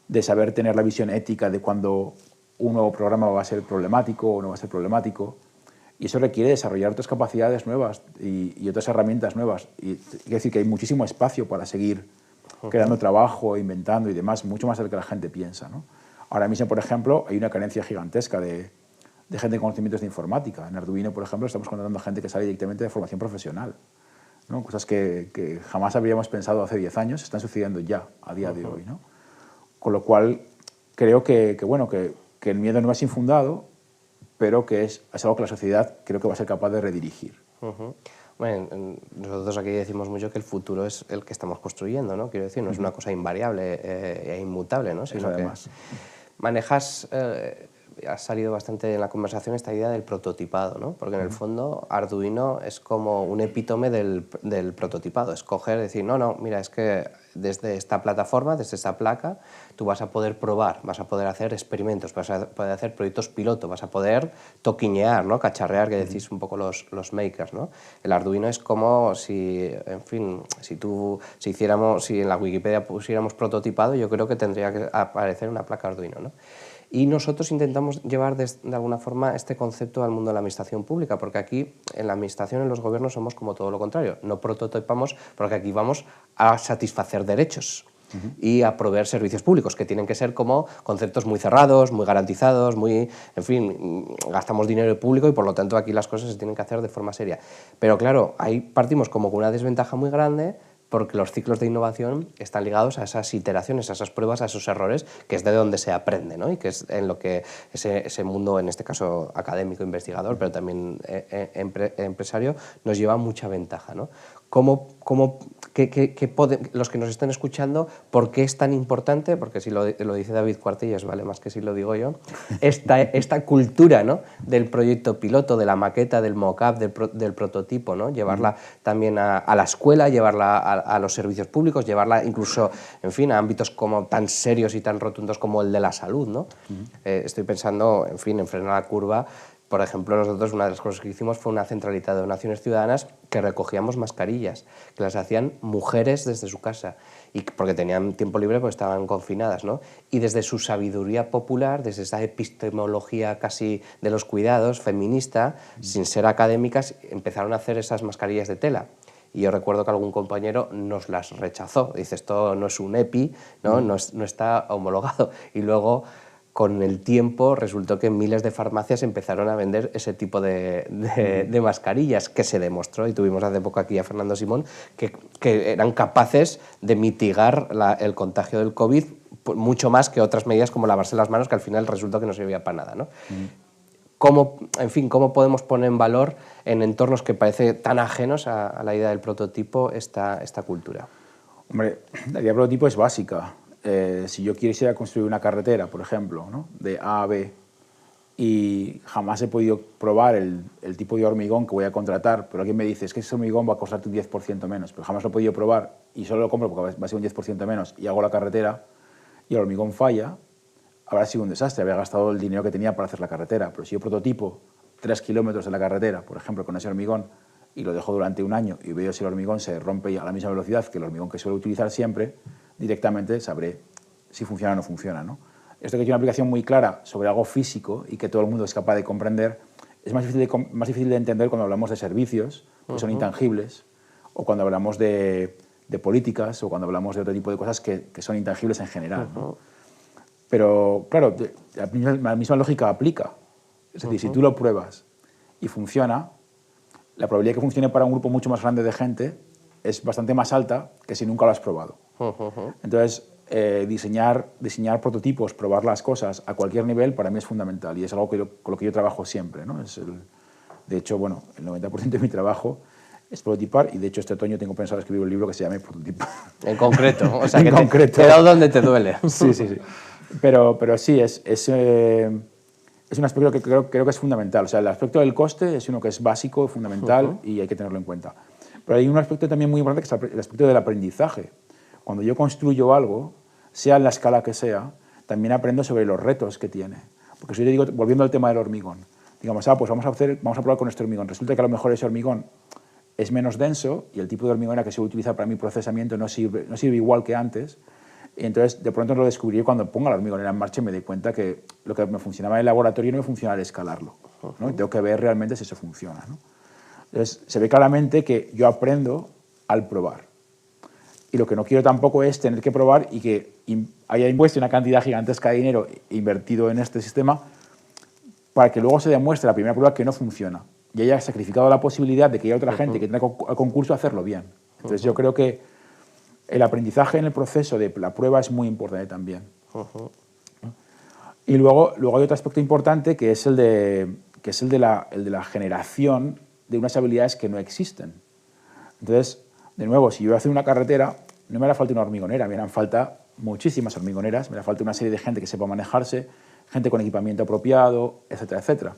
de saber tener la visión ética de cuando un nuevo programa va a ser problemático o no va a ser problemático. Y eso requiere desarrollar otras capacidades nuevas y otras herramientas nuevas. Y quiere decir que hay muchísimo espacio para seguir creando trabajo, inventando y demás, mucho más de lo que la gente piensa, ¿no? Ahora mismo, por ejemplo, hay una carencia gigantesca de gente con conocimientos de informática. En Arduino, por ejemplo, estamos contratando gente que sale directamente de formación profesional, ¿no? Cosas que jamás habríamos pensado hace 10 años están sucediendo ya, a día de hoy, ¿no? Con lo cual, creo que el miedo no es infundado, pero que es algo que la sociedad creo que va a ser capaz de redirigir. Bueno, nosotros aquí decimos mucho que el futuro es el que estamos construyendo, ¿no? Quiero decir, no es una cosa invariable e inmutable, ¿no? Sino además. que manejas, ha salido bastante en la conversación esta idea del prototipado, ¿no? Porque en el fondo Arduino es como un epítome del prototipado. Es coger y decir, no, mira, es que desde esta plataforma, desde esta placa, tú vas a poder probar, vas a poder hacer experimentos, vas a poder hacer proyectos piloto, vas a poder toquiñear, ¿no? Cacharrear, que decís un poco los makers, ¿no? El Arduino es como si, en fin, si en la Wikipedia pusiéramos prototipado, yo creo que tendría que aparecer una placa Arduino, ¿no? Y nosotros intentamos llevar de alguna forma este concepto al mundo de la administración pública, porque aquí en la administración, en los gobiernos, somos como todo lo contrario. No prototipamos porque aquí vamos a satisfacer derechos y a proveer servicios públicos, que tienen que ser como conceptos muy cerrados, muy garantizados, en fin, gastamos dinero público y por lo tanto aquí las cosas se tienen que hacer de forma seria. Pero claro, ahí partimos como con una desventaja muy grande, porque los ciclos de innovación están ligados a esas iteraciones, a esas pruebas, a esos errores, que es de donde se aprende, ¿no? Y que es en lo que ese mundo, en este caso académico, investigador, pero también empresario, nos lleva mucha ventaja, ¿no? los que nos estén escuchando, ¿por qué es tan importante? Porque si lo dice David Cuartillas, vale más que si lo digo yo, esta cultura, ¿no?, del proyecto piloto, de la maqueta, del mock-up, del prototipo, ¿no?, llevarla también a la escuela, llevarla a los servicios públicos, llevarla incluso, en fin, a ámbitos como tan serios y tan rotundos como el de la salud, ¿no? Estoy pensando, en fin, en frenar la curva. Por ejemplo, nosotros una de las cosas que hicimos fue una centralita de donaciones ciudadanas que recogíamos mascarillas, que las hacían mujeres desde su casa, y porque tenían tiempo libre porque estaban confinadas, ¿no? Y desde su sabiduría popular, desde esa epistemología casi de los cuidados, feminista, sin ser académicas, empezaron a hacer esas mascarillas de tela. Y yo recuerdo que algún compañero nos las rechazó. Dice, esto no es un EPI, ¿no? No está homologado. Y luego, con el tiempo, resultó que miles de farmacias empezaron a vender ese tipo de mascarillas, que se demostró, y tuvimos hace poco aquí a Fernando Simón, que eran capaces de mitigar el contagio del COVID mucho más que otras medidas como lavarse las manos, que al final resultó que no servía para nada, ¿no? ¿Cómo podemos poner en valor en entornos que parece tan ajenos a la idea del prototipo esta cultura? Hombre, la idea del prototipo es básica. Si yo quisiera construir una carretera, por ejemplo, ¿no?, de A a B, y jamás he podido probar el tipo de hormigón que voy a contratar, pero alguien me dice, es que ese hormigón va a costarte un 10% menos, pero jamás lo he podido probar y solo lo compro porque va a ser un 10% menos, y hago la carretera y el hormigón falla, habrá sido un desastre, habría gastado el dinero que tenía para hacer la carretera. Pero si yo prototipo 3 kilómetros de la carretera, por ejemplo, con ese hormigón, y lo dejo durante un año y veo si el hormigón se rompe a la misma velocidad que el hormigón que suelo utilizar siempre, directamente sabré si funciona o no funciona, ¿no? Esto, que tiene una aplicación muy clara sobre algo físico y que todo el mundo es capaz de comprender, es más difícil de entender cuando hablamos de servicios, que son intangibles, o cuando hablamos de políticas, o cuando hablamos de otro tipo de cosas que son intangibles en general, ¿no? Pero, claro, la misma lógica aplica. Es decir, si tú lo pruebas y funciona, la probabilidad de que funcione para un grupo mucho más grande de gente es bastante más alta que si nunca lo has probado. Entonces, diseñar prototipos, probar las cosas a cualquier nivel, para mí es fundamental, y es algo con lo que yo trabajo siempre, ¿no? De hecho, bueno, el 90% de mi trabajo es prototipar, y de hecho este otoño tengo pensado escribir un libro que se llame Prototipar. En concreto, o sea, en que concreto. Te he dado donde te duele. Sí. Pero sí, es un aspecto que creo que es fundamental. O sea, el aspecto del coste es uno que es básico, fundamental, y hay que tenerlo en cuenta. Pero hay un aspecto también muy importante, que es el aspecto del aprendizaje. Cuando yo construyo algo, sea en la escala que sea, también aprendo sobre los retos que tiene. Porque si yo digo, volviendo al tema del hormigón, digamos, pues vamos a probar con este hormigón. Resulta que a lo mejor ese hormigón es menos denso y el tipo de hormigón que se utiliza para mi procesamiento no sirve igual que antes. Y entonces, de pronto lo descubriré cuando ponga la hormigonera en marcha y me doy cuenta que lo que me funcionaba en el laboratorio no me funciona al escalarlo, ¿no? Y tengo que ver realmente si eso funciona, ¿no? Entonces, se ve claramente que yo aprendo al probar. Y lo que no quiero tampoco es tener que probar y que haya impuesto una cantidad gigantesca de dinero invertido en este sistema para que luego se demuestre la primera prueba que no funciona y haya sacrificado la posibilidad de que haya otra gente que tenga al concurso a hacerlo bien. Entonces, yo creo que el aprendizaje en el proceso de la prueba es muy importante también. Y luego hay otro aspecto importante, que es el de la generación de unas habilidades que no existen. Entonces, de nuevo, si yo voy a hacer una carretera, no me hará falta una hormigonera, me harán falta muchísimas hormigoneras, me hará falta una serie de gente que sepa manejarse, gente con equipamiento apropiado, etcétera, etcétera.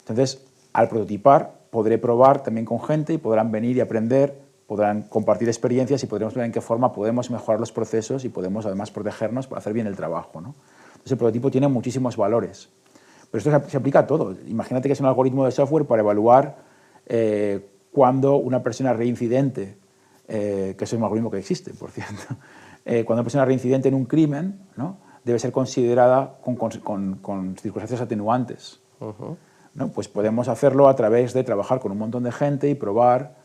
Entonces, al prototipar, podré probar también con gente y podrán venir y aprender, podrán compartir experiencias y podremos ver en qué forma podemos mejorar los procesos y podemos además protegernos para hacer bien el trabajo, ¿no? Entonces, el prototipo tiene muchísimos valores. Pero esto se aplica a todo. Imagínate que es un algoritmo de software para evaluar cuando una persona reincidente, que es un algoritmo que existe, por cierto, cuando una persona reincidente en un crimen, ¿no?, debe ser considerada con circunstancias atenuantes. ¿No? Pues podemos hacerlo a través de trabajar con un montón de gente y probar,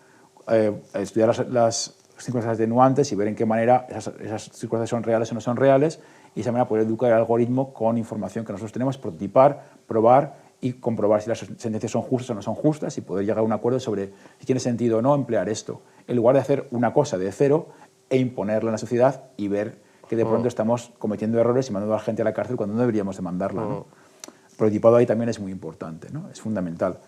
estudiar las circunstancias atenuantes y ver en qué manera esas circunstancias son reales o no son reales, y de esa manera poder educar el algoritmo con información que nosotros tenemos, prototipar, probar y comprobar si las sentencias son justas o no son justas y poder llegar a un acuerdo sobre si tiene sentido o no emplear esto, en lugar de hacer una cosa de cero e imponerla en la sociedad y ver que de pronto estamos cometiendo errores y mandando a la gente a la cárcel cuando no deberíamos de mandarla, ¿no? El prototipado ahí también es muy importante, ¿no? Es fundamental.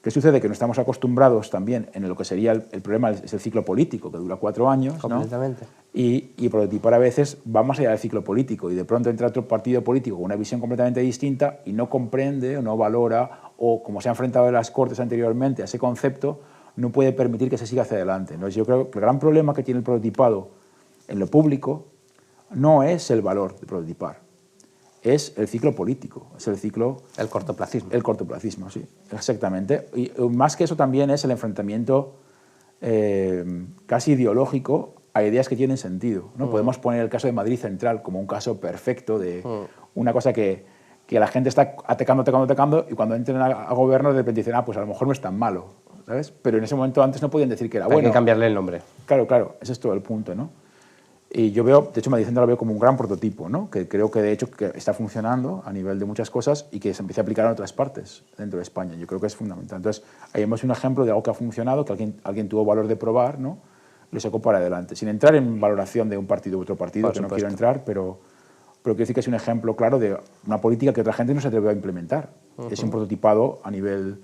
¿Qué sucede? Que no estamos acostumbrados también en lo que sería el problema, es el ciclo político, que dura 4 años, ¿no? Completamente. Y prototipar a veces va más allá del ciclo político y de pronto entra otro partido político con una visión completamente distinta y no comprende o no valora o, como se ha enfrentado en las Cortes anteriormente a ese concepto, no puede permitir que se siga hacia adelante. Entonces yo creo que el gran problema que tiene el prototipado en lo público no es el valor de prototipar, es el ciclo político, es el ciclo... El cortoplacismo. El cortoplacismo, sí, exactamente. Y más que eso también es el enfrentamiento casi ideológico a ideas que tienen sentido, ¿no? Podemos poner el caso de Madrid Central como un caso perfecto de una cosa que la gente está atacando y cuando entran a gobierno de repente dicen, pues a lo mejor no es tan malo, ¿sabes? Pero en ese momento antes no podían decir que era bueno. Hay que cambiarle el nombre. Claro, ese es todo el punto, ¿no? Y yo veo, de hecho, Madrid Central lo veo como un gran prototipo, ¿no? Que creo que de hecho que está funcionando a nivel de muchas cosas y que se empiece a aplicar en otras partes dentro de España. Yo creo que es fundamental. Entonces, ahí vemos un ejemplo de algo que ha funcionado, que alguien tuvo valor de probar, ¿no? Lo sacó para adelante. Sin entrar en valoración de un partido u otro partido, que no quiero entrar, pero quiero decir que es un ejemplo claro de una política que otra gente no se atrevió a implementar. Es un prototipado a nivel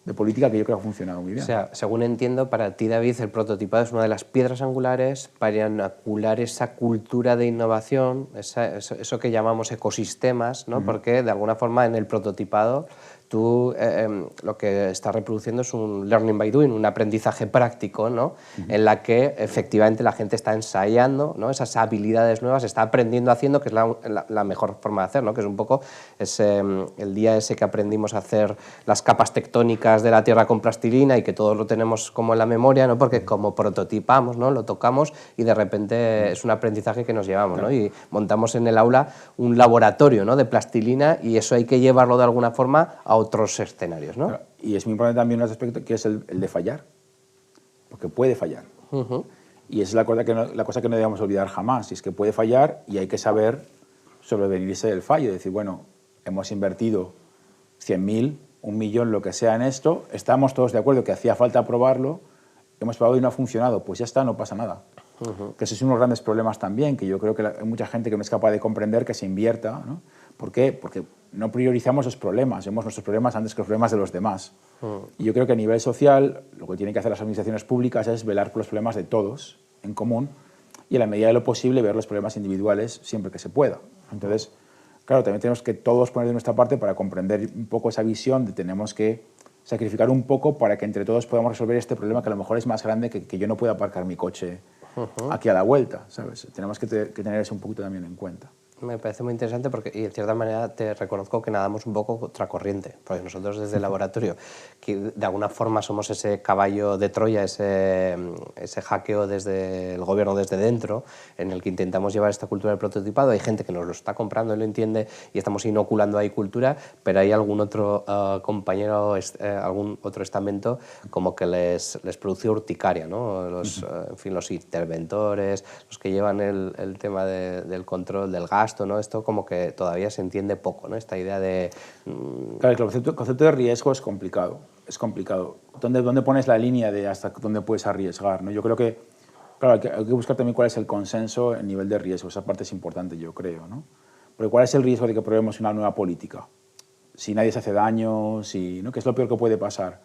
de política que yo creo que ha funcionado muy bien. O sea, según entiendo, para ti, David, el prototipado es una de las piedras angulares para inocular esa cultura de innovación, eso que llamamos ecosistemas, ¿no? Porque, de alguna forma, en el prototipado tú lo que estás reproduciendo es un learning by doing, un aprendizaje práctico, ¿no? En la que efectivamente la gente está ensayando, ¿no? Esas habilidades nuevas, está aprendiendo haciendo, que es la mejor forma de hacer, ¿no? Que es un poco el día ese que aprendimos a hacer las capas tectónicas de la Tierra con plastilina y que todos lo tenemos como en la memoria, ¿no? Porque como prototipamos, ¿no? Lo tocamos y de repente es un aprendizaje que nos llevamos, ¿no? Y montamos en el aula un laboratorio, ¿no? De plastilina y eso hay que llevarlo de alguna forma a otros escenarios, ¿no? Claro, y es muy importante también un aspecto que es el de fallar, porque puede fallar. Y esa es la cosa que no debemos olvidar jamás, y es que puede fallar y hay que saber sobrevenirse del fallo, decir, bueno, hemos invertido 100.000, 1.000.000, lo que sea en esto, estamos todos de acuerdo que hacía falta probarlo, hemos probado y no ha funcionado, pues ya está, no pasa nada. Que ese es uno de los grandes problemas también, que yo creo que hay mucha gente que no es capaz de comprender que se invierta, ¿no? ¿Por qué? Porque no priorizamos los problemas, vemos nuestros problemas antes que los problemas de los demás. Y yo creo que a nivel social lo que tienen que hacer las administraciones públicas es velar por los problemas de todos en común y, a la medida de lo posible, ver los problemas individuales siempre que se pueda. Entonces, claro, también tenemos que todos poner de nuestra parte para comprender un poco esa visión de tenemos que sacrificar un poco para que entre todos podamos resolver este problema que a lo mejor es más grande que yo no pueda aparcar mi coche aquí a la vuelta, ¿sabes? Tenemos que tener eso un poquito también en cuenta. Me parece muy interesante porque, y en cierta manera te reconozco que nadamos un poco contracorriente, porque nosotros desde el laboratorio, que de alguna forma somos ese caballo de Troya, ese hackeo desde el gobierno desde dentro, en el que intentamos llevar esta cultura del prototipado. Hay gente que nos lo está comprando y lo entiende y estamos inoculando ahí cultura, pero hay algún otro compañero, algún otro estamento como que les produce urticaria, ¿no? En fin, los interventores, los que llevan el tema del control del gasto, ¿no? Esto como que todavía se entiende poco, ¿no? Esta idea de... Claro, el concepto de riesgo es complicado. Es complicado. ¿Dónde pones la línea de hasta dónde puedes arriesgar, ¿no? Yo creo que, claro, hay que buscar también cuál es el consenso en nivel de riesgo. Esa parte es importante, yo creo, ¿no? Porque ¿cuál es el riesgo de que probemos una nueva política? Si nadie se hace daño, ¿no? ¿Qué es lo peor que puede pasar?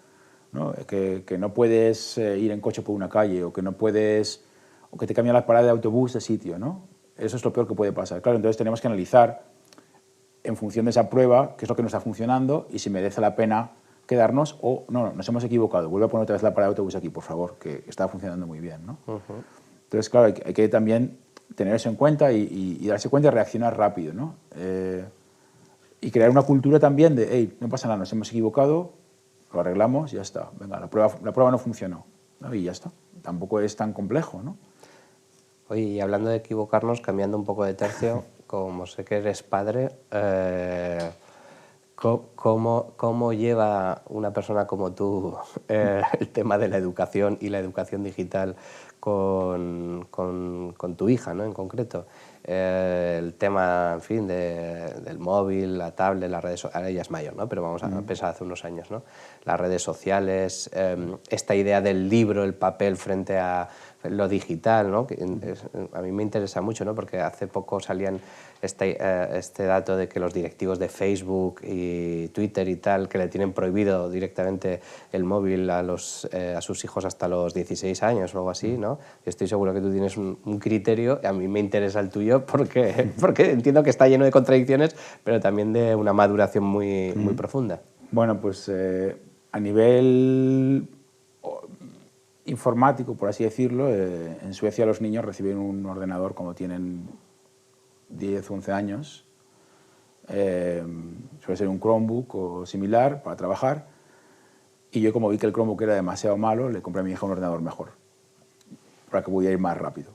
¿No? Que no puedes ir en coche por una calle o que no puedes... o que te cambian la parada de autobús de sitio, ¿no? Eso es lo peor que puede pasar. Claro, entonces tenemos que analizar en función de esa prueba qué es lo que no está funcionando y si merece la pena quedarnos o no, nos hemos equivocado. Vuelve a poner otra vez la parada de autobús aquí, por favor, que está funcionando muy bien, ¿no? Entonces, claro, hay que también tener eso en cuenta y darse cuenta y reaccionar rápido, ¿no? Y crear una cultura también de, hey, no pasa nada, nos hemos equivocado, lo arreglamos y ya está. Venga, la prueba no funcionó, ¿no? Y ya está. Tampoco es tan complejo, ¿no? Oye, y hablando de equivocarnos, cambiando un poco de tercio, como sé que eres padre, ¿cómo lleva una persona como tú el tema de la educación y la educación digital con tu hija, ¿no? En concreto? el tema, en fin, del móvil, la tablet, las redes sociales, ahora ella es mayor, ¿no? Pero vamos a pensar hace unos años, ¿no? Las redes sociales, esta idea del libro, el papel frente a lo digital, ¿no? A mí me interesa mucho, ¿no? Porque hace poco salían este dato de que los directivos de Facebook y Twitter y tal, que le tienen prohibido directamente el móvil a sus hijos hasta los 16 años o algo así, ¿no? Estoy seguro que tú tienes un criterio, y a mí me interesa el tuyo porque entiendo que está lleno de contradicciones, pero también de una maduración muy profunda. Bueno, pues a nivel informático, por así decirlo, en Suecia los niños reciben un ordenador cuando tienen 10 o 11 años. Suele ser un Chromebook o similar para trabajar. Y yo, como vi que el Chromebook era demasiado malo, le compré a mi hija un ordenador mejor, para que pudiera ir más rápido.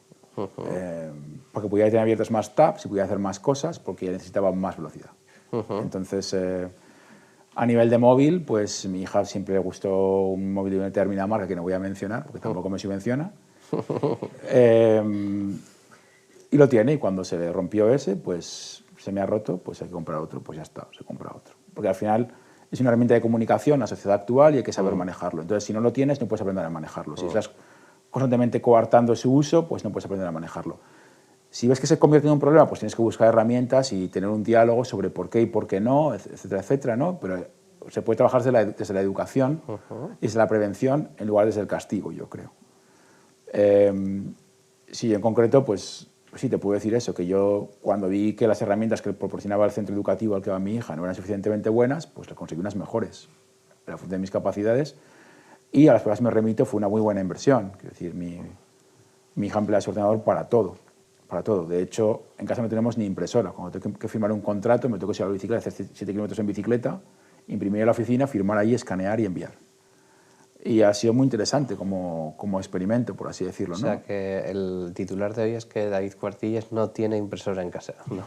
Porque pudiera tener abiertos más tabs y pudiera hacer más cosas, porque ella necesitaba más velocidad. Entonces, a nivel de móvil, pues mi hija siempre le gustó un móvil de una determinada marca que no voy a mencionar, porque tampoco me subvenciona. Y lo tiene, y cuando se le rompió ese, pues se me ha roto, pues hay que comprar otro, pues ya está, se compra otro. Porque al final es una herramienta de comunicación en la sociedad actual y hay que saber manejarlo. Entonces, si no lo tienes, no puedes aprender a manejarlo. Si estás constantemente coartando su uso, pues no puedes aprender a manejarlo. Si ves que se convierte en un problema, pues tienes que buscar herramientas y tener un diálogo sobre por qué y por qué no, etcétera, etcétera, ¿no? Pero se puede trabajar desde la educación y desde la prevención en lugar desde el castigo, yo creo. Sí, en concreto, pues sí, te puedo decir eso, que yo cuando vi que las herramientas que proporcionaba el centro educativo al que va mi hija no eran suficientemente buenas, pues le conseguí unas mejores, a la función de mis capacidades, y a las cuales me remito fue una muy buena inversión. Quiero decir, mi hija emplea su ordenador para todo. Para todo. De hecho, en casa no tenemos ni impresora. Cuando tengo que firmar un contrato, me tengo que ir a la bicicleta, hacer 7 kilómetros en bicicleta, imprimir en la oficina, firmar ahí, escanear y enviar. Y ha sido muy interesante como experimento, por así decirlo, ¿no? O sea, que el titular de hoy es que David Cuartillas no tiene impresora en casa, ¿no?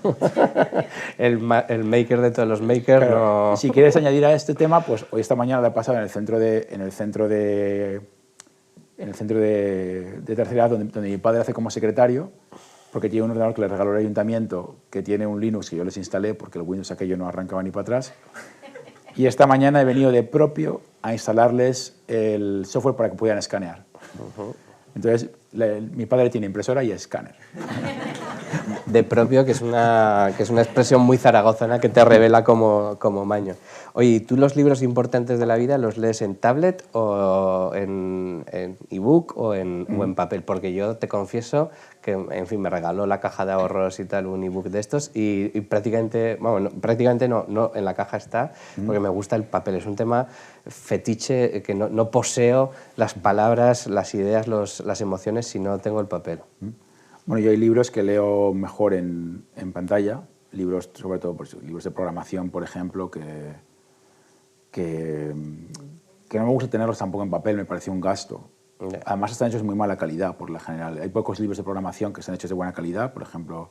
el maker de todos los makers, claro, no... Si quieres añadir a este tema, pues hoy esta mañana lo he pasado en el centro de tercera edad, donde mi padre hace como secretario, porque tiene un ordenador que le regaló el ayuntamiento, que tiene un Linux que yo les instalé, porque el Windows aquello no arrancaba ni para atrás. Y esta mañana he venido de propio a instalarles el software para que pudieran escanear. Entonces, mi padre tiene impresora y escáner. De propio, que es una expresión muy zaragozana que te revela como maño. Oye, ¿y tú los libros importantes de la vida los lees en tablet o en ebook o en papel? Porque yo te confieso que, en fin, me regaló la caja de ahorros y tal, un ebook de estos, y prácticamente, bueno, prácticamente no, en la caja está, porque me gusta el papel. Es un tema fetiche, que no poseo las palabras, las ideas, las emociones si no tengo el papel. Bueno, yo hay libros que leo mejor en pantalla, libros, sobre todo pues, libros de programación, por ejemplo, que no me gusta tenerlos tampoco en papel, me parece un gasto. Yeah. Además están hechos de muy mala calidad, por lo general. Hay pocos libros de programación que están hechos de buena calidad, por ejemplo,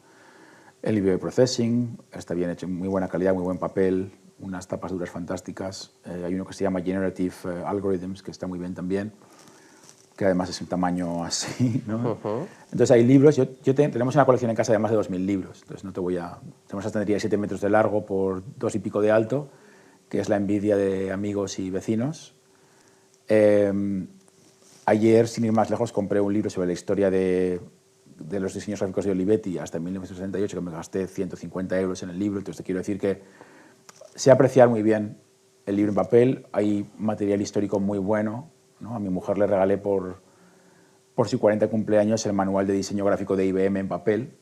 el libro de Processing está bien hecho, muy buena calidad, muy buen papel, unas tapas duras fantásticas. Hay uno que se llama Generative Algorithms, que está muy bien también, que además es un tamaño así, ¿no? Entonces hay libros, tenemos una colección en casa de más de 2.000 libros, entonces no te voy a... Tenemos esta estantería de 7 metros de largo por 2 y pico de alto, que es la envidia de amigos y vecinos. Ayer, sin ir más lejos, compré un libro sobre la historia de los diseños gráficos de Olivetti hasta 1968, que me gasté 150 euros en el libro, entonces te quiero decir que sé apreciar muy bien el libro en papel, hay material histórico muy bueno, ¿no? A mi mujer le regalé por su 40 cumpleaños el manual de diseño gráfico de IBM en papel,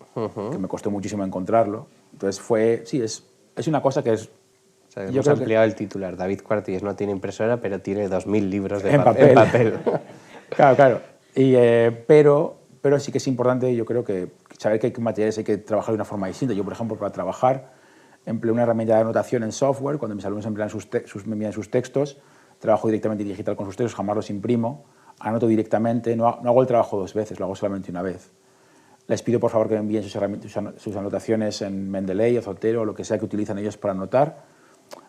que me costó muchísimo encontrarlo. Entonces es una cosa que es... O sea, hemos ampliado el titular. David Cuartillas no tiene impresora, pero tiene 2.000 libros en papel. Claro. Pero sí que es importante, yo creo, que saber que hay materiales hay que trabajar de una forma distinta. Yo, por ejemplo, para trabajar, empleo una herramienta de anotación en software. Cuando mis alumnos me envían sus textos, trabajo directamente digital con sus textos, jamás los imprimo, anoto directamente, no hago el trabajo 2 veces, lo hago solamente una vez. Les pido, por favor, que me envíen sus anotaciones en Mendeley o Zotero, o lo que sea que utilizan ellos para anotar.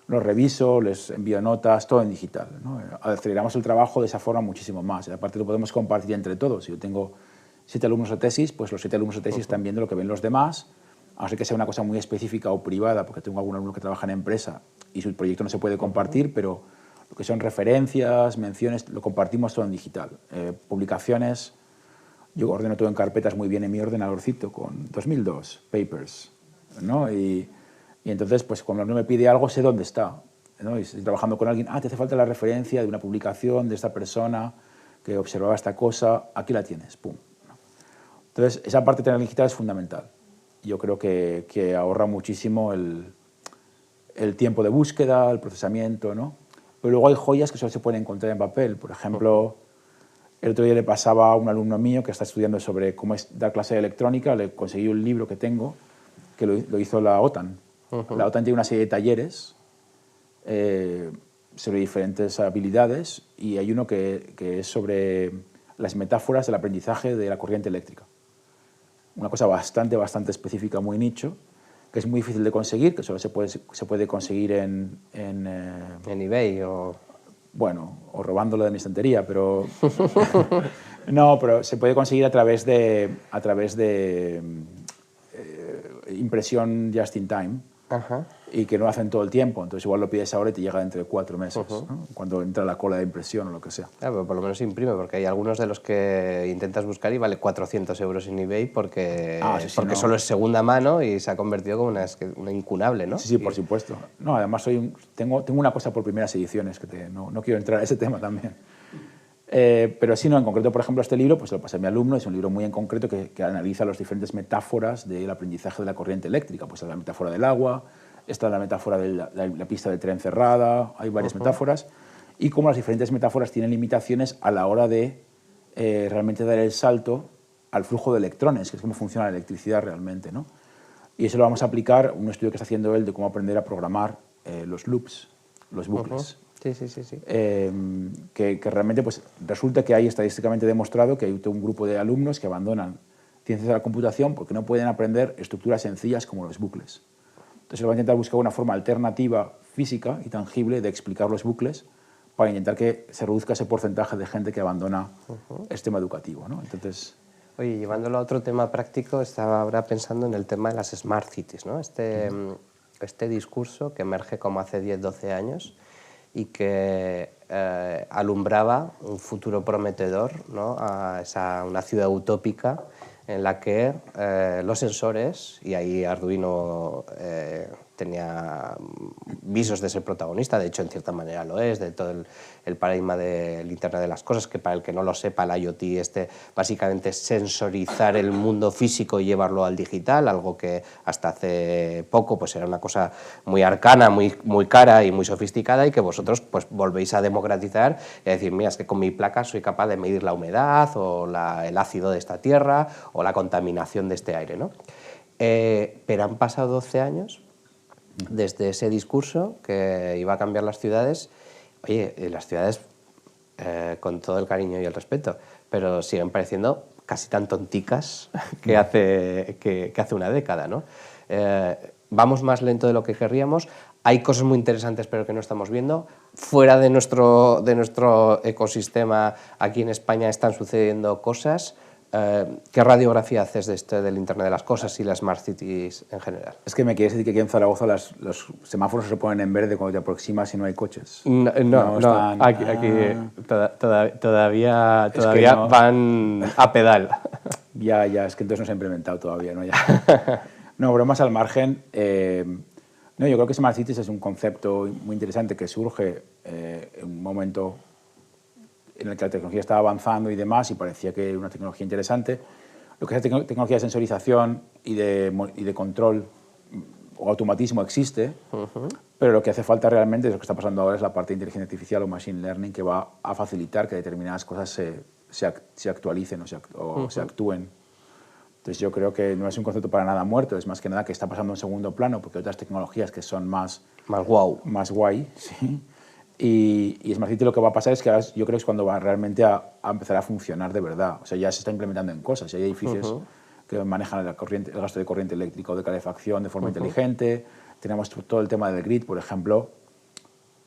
Los reviso, les envío notas, todo en digital, ¿no? Aceleramos el trabajo de esa forma muchísimo más. Y aparte lo podemos compartir entre todos. Si yo tengo 7 alumnos de tesis, pues los 7 alumnos de tesis están viendo lo que ven los demás, a no ser que sea una cosa muy específica o privada, porque tengo algún alumno que trabaja en empresa y su proyecto no se puede compartir, pero lo que son referencias, menciones, lo compartimos todo en digital. Publicaciones, yo ordeno todo en carpetas muy bien en mi ordenadorcito con 2002, papers, ¿no? Y entonces, pues cuando uno me pide algo, sé dónde está, ¿no? Y estoy trabajando con alguien, te hace falta la referencia de una publicación de esta persona que observaba esta cosa, aquí la tienes, pum. Entonces, esa parte de tener digital es fundamental. Yo creo que ahorra muchísimo el tiempo de búsqueda, el procesamiento, ¿no? Pero luego hay joyas que solo se pueden encontrar en papel. Por ejemplo, el otro día le pasaba a un alumno mío que está estudiando sobre cómo es dar clase de electrónica, le conseguí un libro que tengo, que lo hizo la OTAN. La OTAN tiene una serie de talleres sobre diferentes habilidades y hay uno que es sobre las metáforas del aprendizaje de la corriente eléctrica. Una cosa bastante específica, muy nicho, que es muy difícil de conseguir, que solo se puede conseguir en eBay o... Bueno, o robándolo de mi estantería, pero... No, pero se puede conseguir a través de impresión just in time. Ajá. Y que no lo hacen todo el tiempo, entonces igual lo pides ahora y te llega dentro de 4 meses, ¿no? Cuando entra la cola de impresión o lo que sea. Claro, pero por lo menos imprime, porque hay algunos de los que intentas buscar y vale 400 euros en eBay porque, no. solo es segunda mano y se ha convertido como una incunable, ¿no? Sí, por supuesto. No, además tengo una cosa por primeras ediciones, que no quiero entrar a ese tema también. Pero sí, no, en concreto, por ejemplo, este libro pues lo pasé a mi alumno, es un libro muy en concreto que analiza las diferentes metáforas del aprendizaje de la corriente eléctrica, pues la metáfora del agua, esta es la metáfora de la pista de tren cerrada, hay varias metáforas, y cómo las diferentes metáforas tienen limitaciones a la hora de realmente dar el salto al flujo de electrones, que es cómo funciona la electricidad realmente, ¿no? Y eso lo vamos a aplicar a un estudio que está haciendo él de cómo aprender a programar los loops, los bucles. Sí. Que realmente pues, resulta que hay estadísticamente demostrado que hay un grupo de alumnos que abandonan ciencias de la computación porque no pueden aprender estructuras sencillas como los bucles. Entonces él va a intentar buscar una forma alternativa física y tangible de explicar los bucles para intentar que se reduzca ese porcentaje de gente que abandona el sistema educativo, ¿no? Entonces... Oye, llevándolo a otro tema práctico, estaba ahora pensando en el tema de las Smart Cities, ¿no? Este discurso que emerge como hace 10-12 años y que alumbraba un futuro prometedor, ¿no? A una ciudad utópica en la que los sensores, y ahí Arduino tenía visos de ser protagonista, de hecho en cierta manera lo es, de todo el paradigma del Internet de las Cosas, que para el que no lo sepa, el IoT básicamente es sensorizar el mundo físico y llevarlo al digital, algo que hasta hace poco pues era una cosa muy arcana, muy cara y muy sofisticada, y que vosotros pues volvéis a democratizar y a decir, mira, es que con mi placa soy capaz de medir la humedad o el ácido de esta tierra o la contaminación de este aire, ¿no? Pero han pasado 12 años desde ese discurso que iba a cambiar las ciudades. Oye, las ciudades, con todo el cariño y el respeto, pero siguen pareciendo casi tan tonticas que hace una década, ¿no? Vamos más lento de lo que querríamos, hay cosas muy interesantes pero que no estamos viendo. Fuera de nuestro ecosistema, aquí en España están sucediendo cosas. ¿Qué radiografía haces de del Internet de las Cosas y las Smart Cities en general? Es que me quieres decir que aquí en Zaragoza los semáforos se ponen en verde cuando te aproximas y no hay coches. No, están... aquí todavía es que no... van a pedal. Ya, es que entonces no se ha implementado todavía, ¿no? Ya. No, bromas al margen. No, yo creo que Smart Cities es un concepto muy interesante que surge en un momento en el que la tecnología estaba avanzando y demás, y parecía que era una tecnología interesante. Lo que es la tecnología de sensorización y de control o automatismo existe, pero lo que hace falta realmente, lo que está pasando ahora, es la parte de inteligencia artificial o machine learning, que va a facilitar que determinadas cosas se actualicen o se actúen. Entonces yo creo que no es un concepto para nada muerto, es más que nada que está pasando en segundo plano, porque hay otras tecnologías que son más guay, sí. Y Smart City lo que va a pasar es que ahora yo creo que es cuando va realmente a empezar a funcionar de verdad. O sea, ya se está implementando en cosas. Hay edificios que manejan el gasto de corriente eléctrica o de calefacción de forma inteligente. Tenemos todo el tema del grid, por ejemplo,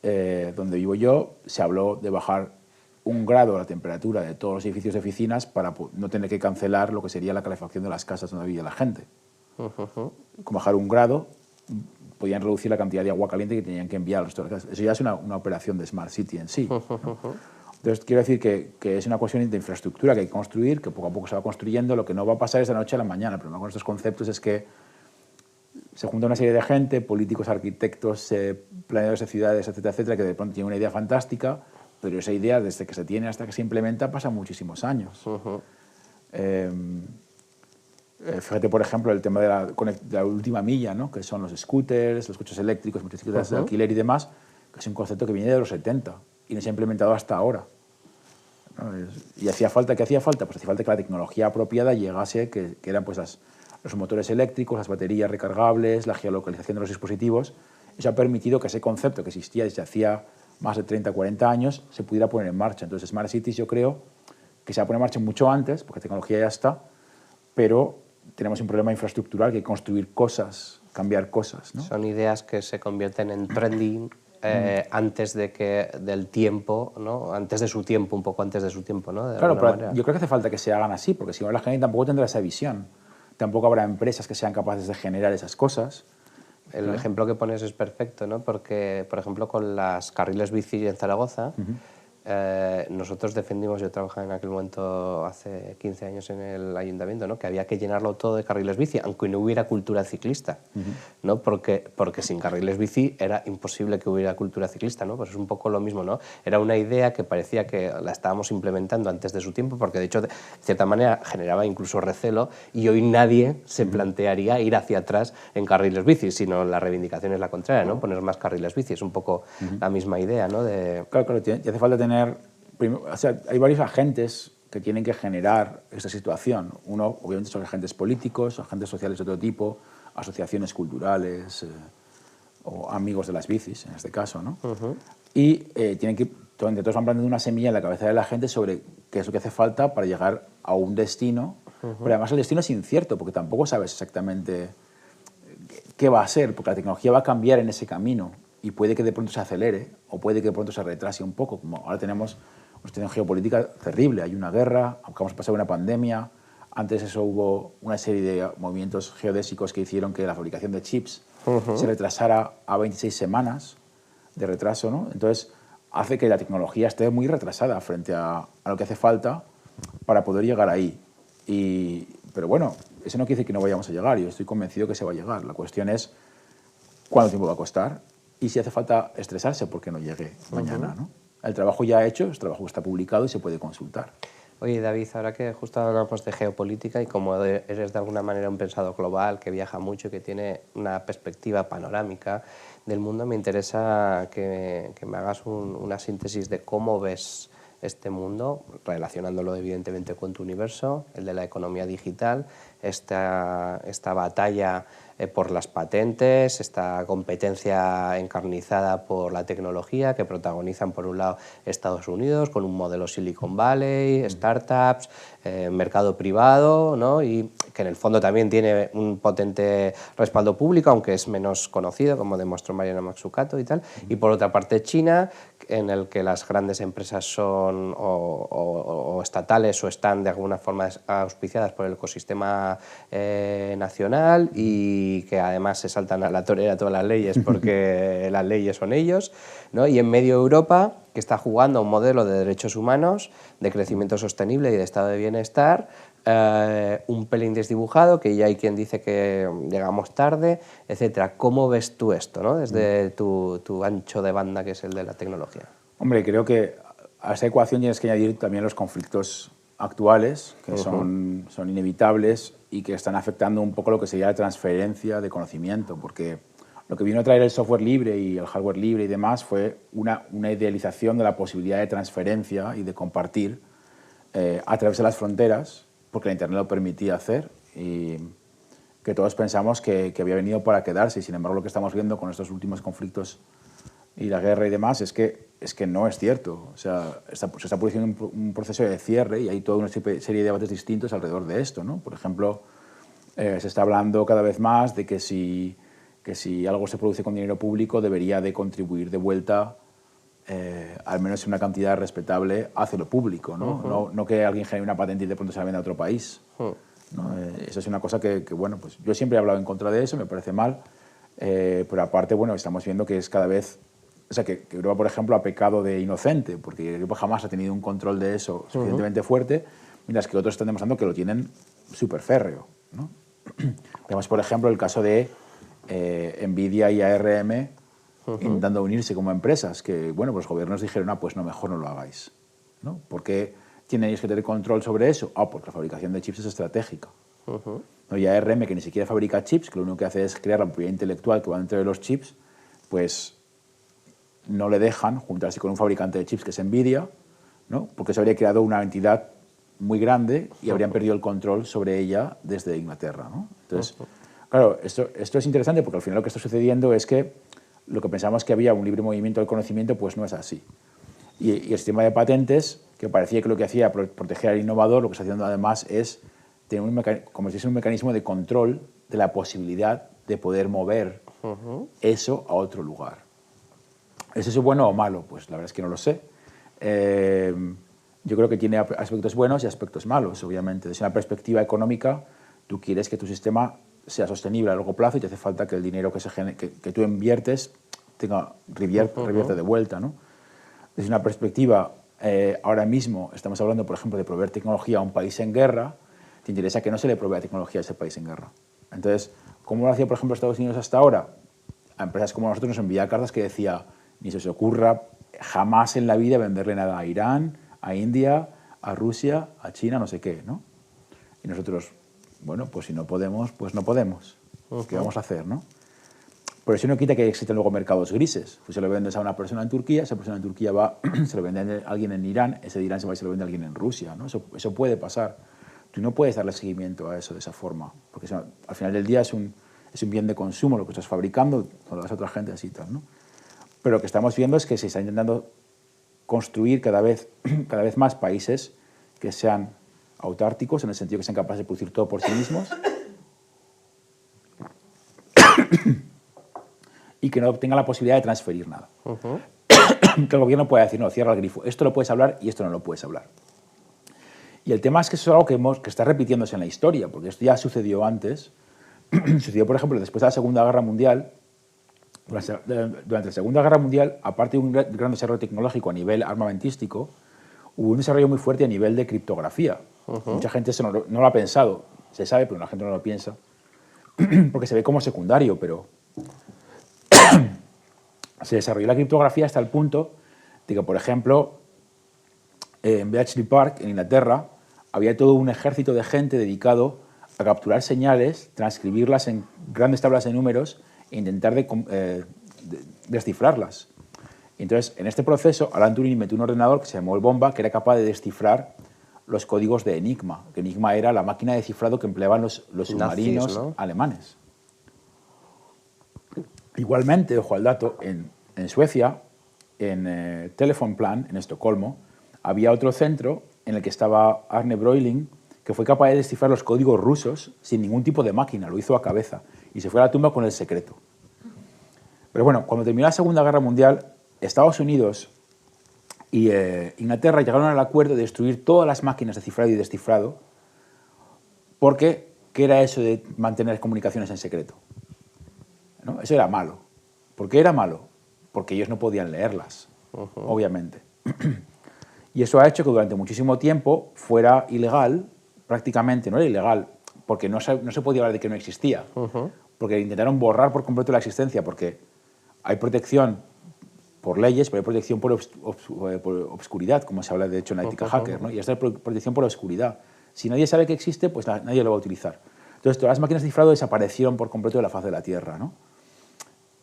donde vivo yo, se habló de bajar 1 grado la temperatura de todos los edificios de oficinas para no tener que cancelar lo que sería la calefacción de las casas donde vivía la gente. Con bajar 1 grado podían reducir la cantidad de agua caliente que tenían que enviar a los torres. Eso ya es una operación de Smart City en sí, ¿no? Entonces, quiero decir que es una cuestión de infraestructura que hay que construir, que poco a poco se va construyendo. Lo que no va a pasar es de la noche a la mañana. El problema con estos conceptos es que se junta una serie de gente, políticos, arquitectos, planeadores de ciudades, etcétera, etcétera, que de pronto tienen una idea fantástica, pero esa idea, desde que se tiene hasta que se implementa, pasan muchísimos años. Fíjate, por ejemplo, el tema de la última milla, ¿no? Que son los scooters, los coches eléctricos, motocicletas de alquiler y demás, que es un concepto que viene de los 70 y no se ha implementado hasta ahora, ¿no? ¿Y hacía falta? ¿Qué hacía falta? Pues hacía falta que la tecnología apropiada llegase, que eran pues los motores eléctricos, las baterías recargables, la geolocalización de los dispositivos. Eso ha permitido que ese concepto que existía desde hacía más de 30 o 40 años se pudiera poner en marcha. Entonces, Smart Cities yo creo que se va a poner en marcha mucho antes, porque la tecnología ya está, pero tenemos un problema infraestructural, que hay que construir cosas, cambiar cosas, ¿no? Son ideas que se convierten en trending antes del tiempo, ¿no? Antes de su tiempo, un poco antes de su tiempo, ¿no? Claro, pero yo creo que hace falta que se hagan así, porque si no la gente tampoco tendrá esa visión. Tampoco habrá empresas que sean capaces de generar esas cosas. El ejemplo que pones es perfecto, ¿no? Porque, por ejemplo, con las carriles bici en Zaragoza, nosotros defendimos, yo trabajaba en aquel momento hace 15 años en el ayuntamiento, ¿no? Que había que llenarlo todo de carriles bici, aunque no hubiera cultura ciclista, ¿no? Porque sin carriles bici era imposible que hubiera cultura ciclista, ¿no? Pues es un poco lo mismo, ¿no? Era una idea que parecía que la estábamos implementando antes de su tiempo, porque de hecho, de cierta manera, generaba incluso recelo, y hoy nadie se plantearía ir hacia atrás en carriles bici, sino la reivindicación es la contraria, ¿no? Poner más carriles bici, es un poco la misma idea, ¿no? Claro, y hace falta tener... O sea, hay varios agentes que tienen que generar esta situación. Uno, obviamente, son agentes políticos, agentes sociales de todo tipo, asociaciones culturales o amigos de las bicis, en este caso, ¿no? Y tienen que, entre todos van plantando una semilla en la cabeza de la gente sobre qué es lo que hace falta para llegar a un destino. Pero además el destino es incierto, porque tampoco sabes exactamente qué va a ser, porque la tecnología va a cambiar en ese camino y puede que de pronto se acelere o puede que de pronto se retrase un poco, como ahora tenemos una situación geopolítica terrible. Hay una guerra, acabamos de pasar una pandemia, antes de eso hubo una serie de movimientos geodésicos que hicieron que la fabricación de chips se retrasara a 26 semanas de retraso, ¿no? Entonces hace que la tecnología esté muy retrasada frente a lo que hace falta para poder llegar ahí. Pero bueno, eso no quiere decir que no vayamos a llegar, yo estoy convencido que se va a llegar. La cuestión es cuánto tiempo va a costar y si hace falta estresarse porque no llegue mañana, ¿no? El trabajo ya hecho, el trabajo está publicado y se puede consultar. Oye, David, ahora que justo hablamos de geopolítica y como eres de alguna manera un pensador global que viaja mucho y que tiene una perspectiva panorámica del mundo, me interesa que me hagas una síntesis de cómo ves este mundo, relacionándolo evidentemente con tu universo, el de la economía digital, esta batalla por las patentes, esta competencia encarnizada por la tecnología que protagonizan por un lado Estados Unidos con un modelo Silicon Valley, startups, mercado privado, ¿no? Y que en el fondo también tiene un potente respaldo público, aunque es menos conocido, como demostró Mariana Mazzucato y tal. Y por otra parte China, en el que las grandes empresas son o estatales o están de alguna forma auspiciadas por el ecosistema nacional y que además se saltan a la torera todas las leyes porque las leyes son ellos, ¿no? Y en medio Europa, que está jugando a un modelo de derechos humanos, de crecimiento sostenible y de estado de bienestar, un pelín desdibujado, que ya hay quien dice que llegamos tarde, etcétera. ¿Cómo ves tú esto, ¿no? Desde tu ancho de banda, que es el de la tecnología? Hombre, creo que a esa ecuación tienes que añadir también los conflictos actuales, que son inevitables y que están afectando un poco lo que sería la transferencia de conocimiento, porque lo que vino a traer el software libre y el hardware libre y demás fue una idealización de la posibilidad de transferencia y de compartir a través de las fronteras, porque la Internet lo permitía hacer y que todos pensamos que había venido para quedarse. Y sin embargo, lo que estamos viendo con estos últimos conflictos y la guerra y demás es que no es cierto. O sea, se está produciendo un proceso de cierre y hay toda una serie de debates distintos alrededor de esto, ¿no? Por ejemplo, se está hablando cada vez más de que si algo se produce con dinero público debería de contribuir de vuelta al menos en una cantidad respetable, hace lo público, ¿no? No que alguien genere una patente y de pronto se la venda a otro país. ¿No? Eso es una cosa que, bueno, pues yo siempre he hablado en contra de eso, me parece mal, pero aparte, bueno, estamos viendo que es cada vez... O sea, que Europa, por ejemplo, ha pecado de inocente, porque Europa jamás ha tenido un control de eso suficientemente fuerte, mientras que otros están demostrando que lo tienen súper férreo, ¿no? Vemos, por ejemplo, el caso de Nvidia y ARM intentando unirse como empresas, que, bueno, pues los gobiernos dijeron, pues no, mejor no lo hagáis, ¿no? ¿Por qué tenéis que tener control sobre eso? Porque la fabricación de chips es estratégica. ¿No? Y ARM, que ni siquiera fabrica chips, que lo único que hace es crear la propiedad intelectual que va dentro de los chips, pues no le dejan juntarse con un fabricante de chips que es Nvidia, ¿no? Porque se habría creado una entidad muy grande y habrían perdido el control sobre ella desde Inglaterra, ¿no? Entonces, claro, esto es interesante porque al final lo que está sucediendo es que lo que pensamos que había un libre movimiento del conocimiento, pues no es así. Y el sistema de patentes, que parecía que lo que hacía era proteger al innovador, lo que está haciendo además es tener como si fuese un mecanismo de control de la posibilidad de poder mover eso a otro lugar. ¿Es eso bueno o malo? Pues la verdad es que no lo sé. Yo creo que tiene aspectos buenos y aspectos malos, obviamente. Desde una perspectiva económica, tú quieres que tu sistema sea sostenible a largo plazo y te hace falta que el dinero que tú inviertes revierte de vuelta, ¿no? Desde una perspectiva, ahora mismo estamos hablando, por ejemplo, de proveer tecnología a un país en guerra, te interesa que no se le provea tecnología a ese país en guerra. Entonces, ¿cómo lo hacía, por ejemplo, Estados Unidos hasta ahora? A empresas como nosotros nos envía cartas que decía, ni se os ocurra jamás en la vida venderle nada a Irán, a India, a Rusia, a China, no sé qué, ¿no? Y nosotros, bueno, pues si no podemos, pues no podemos. ¿Qué vamos a hacer, no? Pero eso no quita que existen luego mercados grises. Pues se lo vendes a una persona en Turquía, esa persona en Turquía va, se lo vende a alguien en Irán, ese de Irán se va y se lo vende a alguien en Rusia, ¿no? Eso puede pasar. Tú no puedes darle seguimiento a eso de esa forma, porque eso, al final del día es un bien de consumo lo que estás fabricando, o lo das a otra gente así y tal, ¿no? Pero lo que estamos viendo es que se está intentando construir cada vez más países que sean autárticos, en el sentido que sean capaces de producir todo por sí mismos y que no tengan la posibilidad de transferir nada. Que el gobierno pueda decir, no, cierra el grifo, esto lo puedes hablar y esto no lo puedes hablar. Y el tema es que eso es algo que está repitiéndose en la historia, porque esto ya sucedió antes. Sucedió, por ejemplo, después de la Segunda Guerra Mundial. Durante la Segunda Guerra Mundial, aparte de un gran desarrollo tecnológico a nivel armamentístico, hubo un desarrollo muy fuerte a nivel de criptografía. Mucha gente eso no lo ha pensado, se sabe, pero la gente no lo piensa, porque se ve como secundario, pero se desarrolló la criptografía hasta el punto de que, por ejemplo, en Bletchley Park, en Inglaterra, había todo un ejército de gente dedicado a capturar señales, transcribirlas en grandes tablas de números e intentar descifrarlas. Y entonces, en este proceso, Alan Turing inventó un ordenador que se llamó el Bomba, que era capaz de descifrar los códigos de Enigma, que Enigma era la máquina de cifrado que empleaban los submarinos nazis, ¿no? Alemanes. Igualmente, ojo al dato, en Suecia, en Telefonplan, en Estocolmo, había otro centro en el que estaba Arne Broiling, que fue capaz de descifrar los códigos rusos sin ningún tipo de máquina, lo hizo a cabeza, y se fue a la tumba con el secreto. Pero bueno, cuando terminó la Segunda Guerra Mundial, Estados Unidos y Inglaterra llegaron al acuerdo de destruir todas las máquinas de cifrado y descifrado, porque ¿qué era eso de mantener comunicaciones en secreto? ¿No? Eso era malo. ¿Por qué era malo? Porque ellos no podían leerlas, obviamente. Y eso ha hecho que durante muchísimo tiempo fuera ilegal, prácticamente no era ilegal, porque no se podía hablar de que no existía, porque intentaron borrar por completo la existencia, porque hay protección por leyes, pero hay protección por obscuridad, como se habla de hecho en la ética hacker, ¿no? Y esta es protección por obscuridad. Si nadie sabe que existe, pues nadie lo va a utilizar. Entonces, todas las máquinas de cifrado desaparecieron por completo de la faz de la Tierra, ¿no?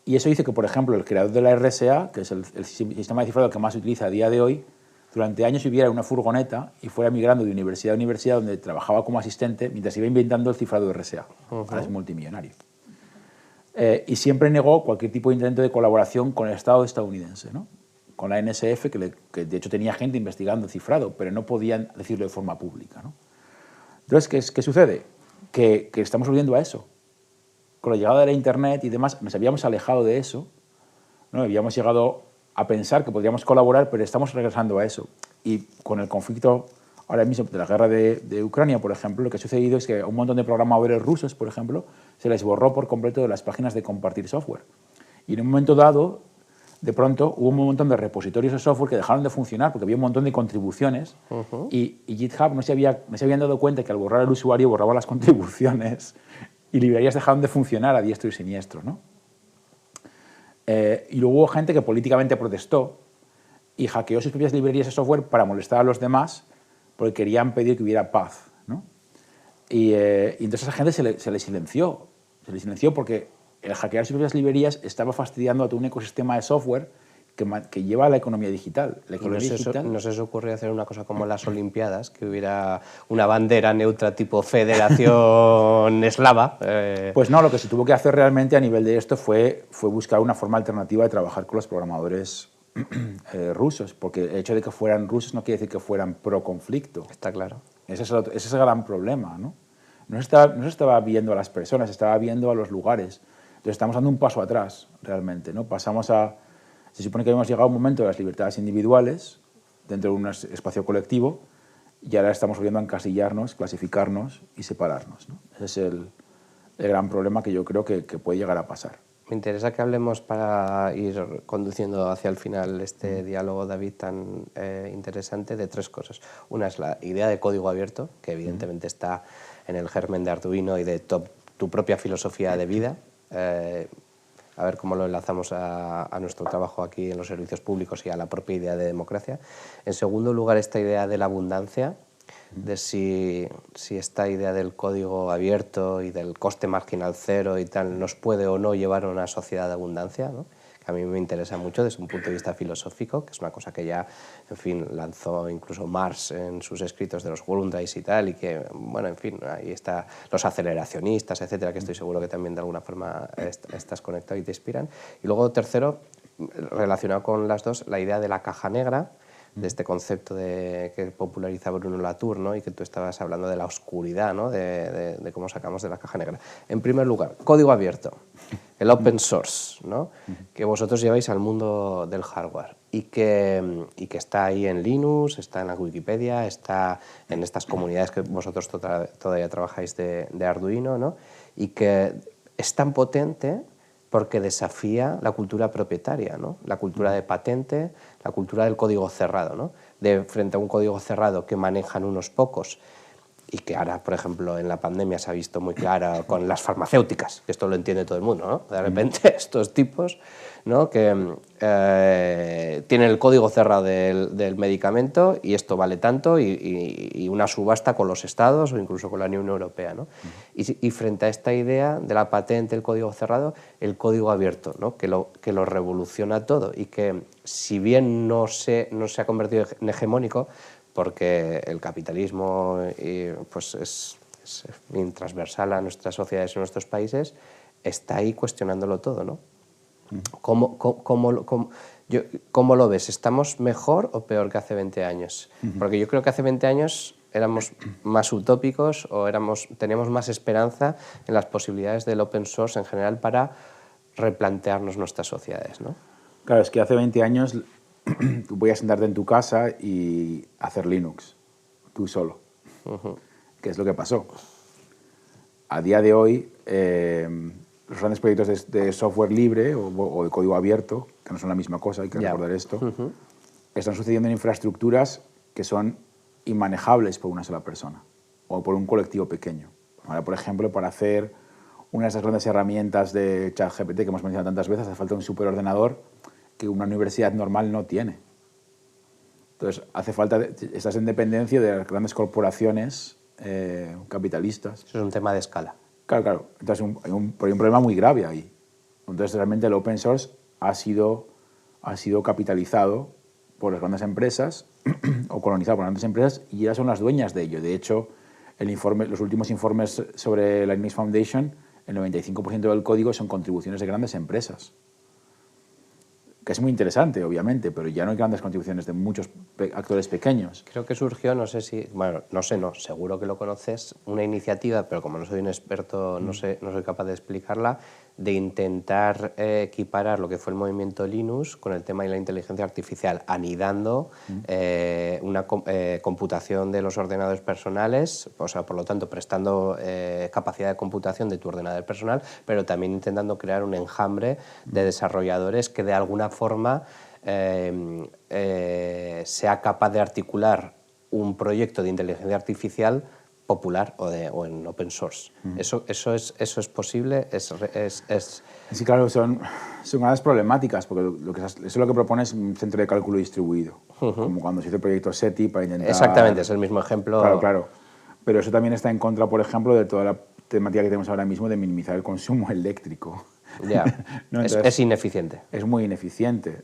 Y eso dice que, por ejemplo, el creador de la RSA, que es el sistema de cifrado que más se utiliza a día de hoy, durante años viviera en una furgoneta y fuera migrando de universidad a universidad, donde trabajaba como asistente mientras iba inventando el cifrado de RSA. Ahora es multimillonario. Y siempre negó cualquier tipo de intento de colaboración con el Estado estadounidense, ¿no? Con la NSF, que de hecho tenía gente investigando el cifrado, pero no podían decirlo de forma pública, ¿no? Entonces, ¿qué sucede? Que estamos volviendo a eso. Con la llegada de la Internet y demás, nos habíamos alejado de eso, ¿no? Habíamos llegado a pensar que podríamos colaborar, pero estamos regresando a eso. Y con el conflicto ahora mismo de la guerra de Ucrania, por ejemplo, lo que ha sucedido es que a un montón de programadores rusos, por ejemplo, se les borró por completo de las páginas de compartir software. Y en un momento dado, de pronto, hubo un montón de repositorios de software que dejaron de funcionar porque había un montón de contribuciones y GitHub no se habían dado cuenta que al borrar el usuario borraba las contribuciones y librerías dejaron de funcionar a diestro y siniestro, ¿no? Y luego hubo gente que políticamente protestó y hackeó sus propias librerías de software para molestar a los demás porque querían pedir que hubiera paz, ¿no? Y entonces a esa gente se le silenció. Se le silenció porque el hackear sus propias librerías estaba fastidiando a todo un ecosistema de software que lleva a la economía digital. La economía digital. ¿No se os ocurrió hacer una cosa como las Olimpiadas, que hubiera una bandera neutra tipo Federación Eslava? Pues no, lo que se tuvo que hacer realmente a nivel de esto fue buscar una forma alternativa de trabajar con los programadores rusos, porque el hecho de que fueran rusos no quiere decir que fueran pro conflicto. Está claro. Ese es el gran problema, ¿no? No se estaba viendo a las personas, se estaba viendo a los lugares. Entonces estamos dando un paso atrás, realmente, ¿no? Se supone que habíamos llegado a un momento de las libertades individuales dentro de un espacio colectivo y ahora estamos volviendo a encasillarnos, clasificarnos y separarnos, ¿no? Ese es el gran problema que yo creo que puede llegar a pasar. Me interesa que hablemos, para ir conduciendo hacia el final este diálogo, David, tan interesante, de tres cosas. Una es la idea de código abierto, que evidentemente está en el germen de Arduino y de tu propia filosofía de vida. A ver cómo lo enlazamos a nuestro trabajo aquí en los servicios públicos y a la propia idea de democracia. En segundo lugar, esta idea de la abundancia, de si esta idea del código abierto y del coste marginal cero y tal nos puede o no llevar a una sociedad de abundancia, ¿no? Que a mí me interesa mucho desde un punto de vista filosófico, que es una cosa que ya, en fin, lanzó incluso Marx en sus escritos de los Grundrisse y tal, y que, bueno, en fin, ahí está los aceleracionistas, etcétera, que estoy seguro que también de alguna forma estás conectado y te inspiran. Y luego, tercero, relacionado con las dos, la idea de la caja negra, de este concepto que populariza Bruno Latour, ¿no? Y que tú estabas hablando de la oscuridad, ¿no? de cómo sacamos de la caja negra. En primer lugar, código abierto, el open source, ¿no? Que vosotros lleváis al mundo del hardware y que está ahí en Linux, está en la Wikipedia, está en estas comunidades que vosotros todavía trabajáis de Arduino, ¿no? Y que es tan potente porque desafía la cultura propietaria, ¿no? La cultura de patente, la cultura del código cerrado, ¿no? Frente a un código cerrado que manejan unos pocos y que ahora, por ejemplo, en la pandemia se ha visto muy clara con las farmacéuticas, que esto lo entiende todo el mundo, ¿no? De repente estos tipos, ¿no? Que tienen el código cerrado del medicamento y esto vale tanto y una subasta con los estados o incluso con la Unión Europea, ¿no? Y frente a esta idea de la patente, el código cerrado, el código abierto, ¿no? que lo revoluciona todo y que, si bien no se ha convertido en hegemónico, porque el capitalismo pues es transversal a nuestras sociedades y nuestros países, está ahí cuestionándolo todo, ¿no? ¿Cómo lo ves? ¿Estamos mejor o peor que hace 20 años? Porque yo creo que hace 20 años éramos más utópicos o teníamos más esperanza en las posibilidades del open source en general para replantearnos nuestras sociedades, ¿no? Claro, es que hace 20 años tú podías sentarte en tu casa y hacer Linux, tú solo. ¿Qué es lo que pasó? A día de hoy, los grandes proyectos de software libre o de código abierto, que no son la misma cosa, hay que recordar esto, están sucediendo en infraestructuras que son inmanejables por una sola persona o por un colectivo pequeño. Ahora, por ejemplo, para hacer una de esas grandes herramientas de ChatGPT que hemos mencionado tantas veces, hace falta un superordenador que una universidad normal no tiene. Entonces, estás en dependencia de las grandes corporaciones capitalistas. Eso es un tema de escala. Claro. Entonces, hay un problema muy grave ahí. Entonces, realmente el open source ha sido capitalizado por las grandes empresas o colonizado por las grandes empresas y ellas son las dueñas de ello. De hecho, los últimos informes sobre la Linux Foundation, el 95% del código son contribuciones de grandes empresas. Que es muy interesante, obviamente, pero ya no hay grandes contribuciones de muchos actores pequeños. Creo que surgió, seguro que lo conoces, una iniciativa, pero como no soy un experto, no soy capaz de explicarla, de intentar equiparar lo que fue el movimiento Linux con el tema de la inteligencia artificial, anidando una computación de los ordenadores personales, o sea, por lo tanto, prestando capacidad de computación de tu ordenador personal, pero también intentando crear un enjambre de desarrolladores que de alguna forma sea capaz de articular un proyecto de inteligencia artificial popular o en open source. ¿Eso es posible? Sí, claro, son grandes problemáticas, porque eso es lo que propone es un centro de cálculo distribuido, como cuando se hizo el proyecto SETI para intentar... Exactamente, es el mismo ejemplo. Claro, claro. Pero eso también está en contra, por ejemplo, de toda la temática que tenemos ahora mismo de minimizar el consumo eléctrico. Ya, ¿No? Es ineficiente. Es muy ineficiente.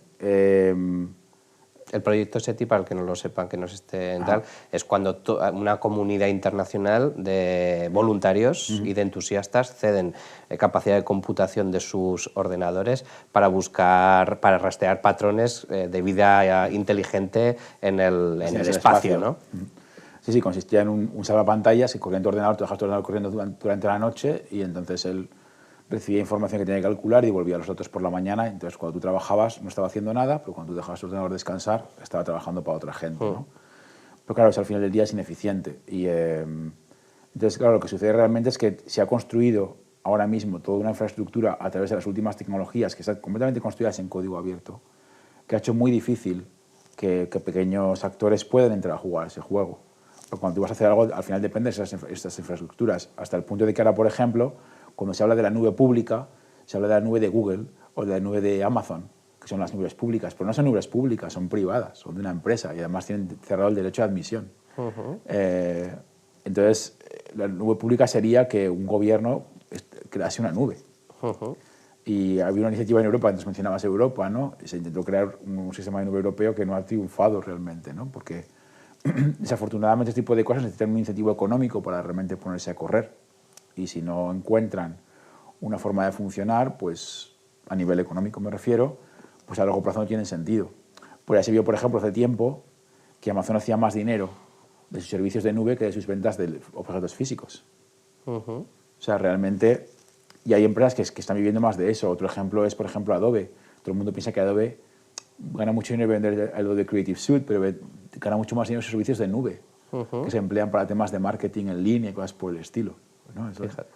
El proyecto SETI, para el que no lo sepan, que no se esté en tal, es cuando una comunidad internacional de voluntarios y de entusiastas ceden capacidad de computación de sus ordenadores para rastrear patrones de vida inteligente en el espacio, ¿no? Sí, sí, consistía en un salvapantallas que corría en tu ordenador, tú dejas tu ordenador corriendo durante la noche y entonces él recibía información que tenía que calcular y volvía a los datos por la mañana. Entonces, cuando tú trabajabas no estaba haciendo nada, pero cuando tú dejabas tu ordenador descansar, estaba trabajando para otra gente, ¿no? Pero claro, eso al final del día es ineficiente. Y entonces, claro, lo que sucede realmente es que se ha construido ahora mismo toda una infraestructura a través de las últimas tecnologías que están completamente construidas en código abierto, que ha hecho muy difícil que pequeños actores puedan entrar a jugar ese juego. Pero cuando tú vas a hacer algo, al final depende de estas infraestructuras, hasta el punto de que ahora, por ejemplo, cuando se habla de la nube pública, se habla de la nube de Google o de la nube de Amazon, que son las nubes públicas, pero no son nubes públicas, son privadas, son de una empresa y además tienen cerrado el derecho de admisión. Entonces, la nube pública sería que un gobierno crease una nube. Y había una iniciativa en Europa, antes mencionabas Europa, ¿no? Se intentó crear un sistema de nube europeo que no ha triunfado realmente, ¿no? Porque desafortunadamente este tipo de cosas necesitan un incentivo económico para realmente ponerse a correr. Y si no encuentran una forma de funcionar, pues a nivel económico me refiero, pues a largo plazo no tienen sentido. Pues ya se vio, por ejemplo, hace tiempo que Amazon hacía más dinero de sus servicios de nube que de sus ventas de objetos físicos. O sea, realmente, y hay empresas que están viviendo más de eso. Otro ejemplo es, por ejemplo, Adobe. Todo el mundo piensa que Adobe gana mucho dinero en vender algo de Creative Suite, pero gana mucho más dinero en sus servicios de nube, que se emplean para temas de marketing en línea y cosas por el estilo, ¿no? Entonces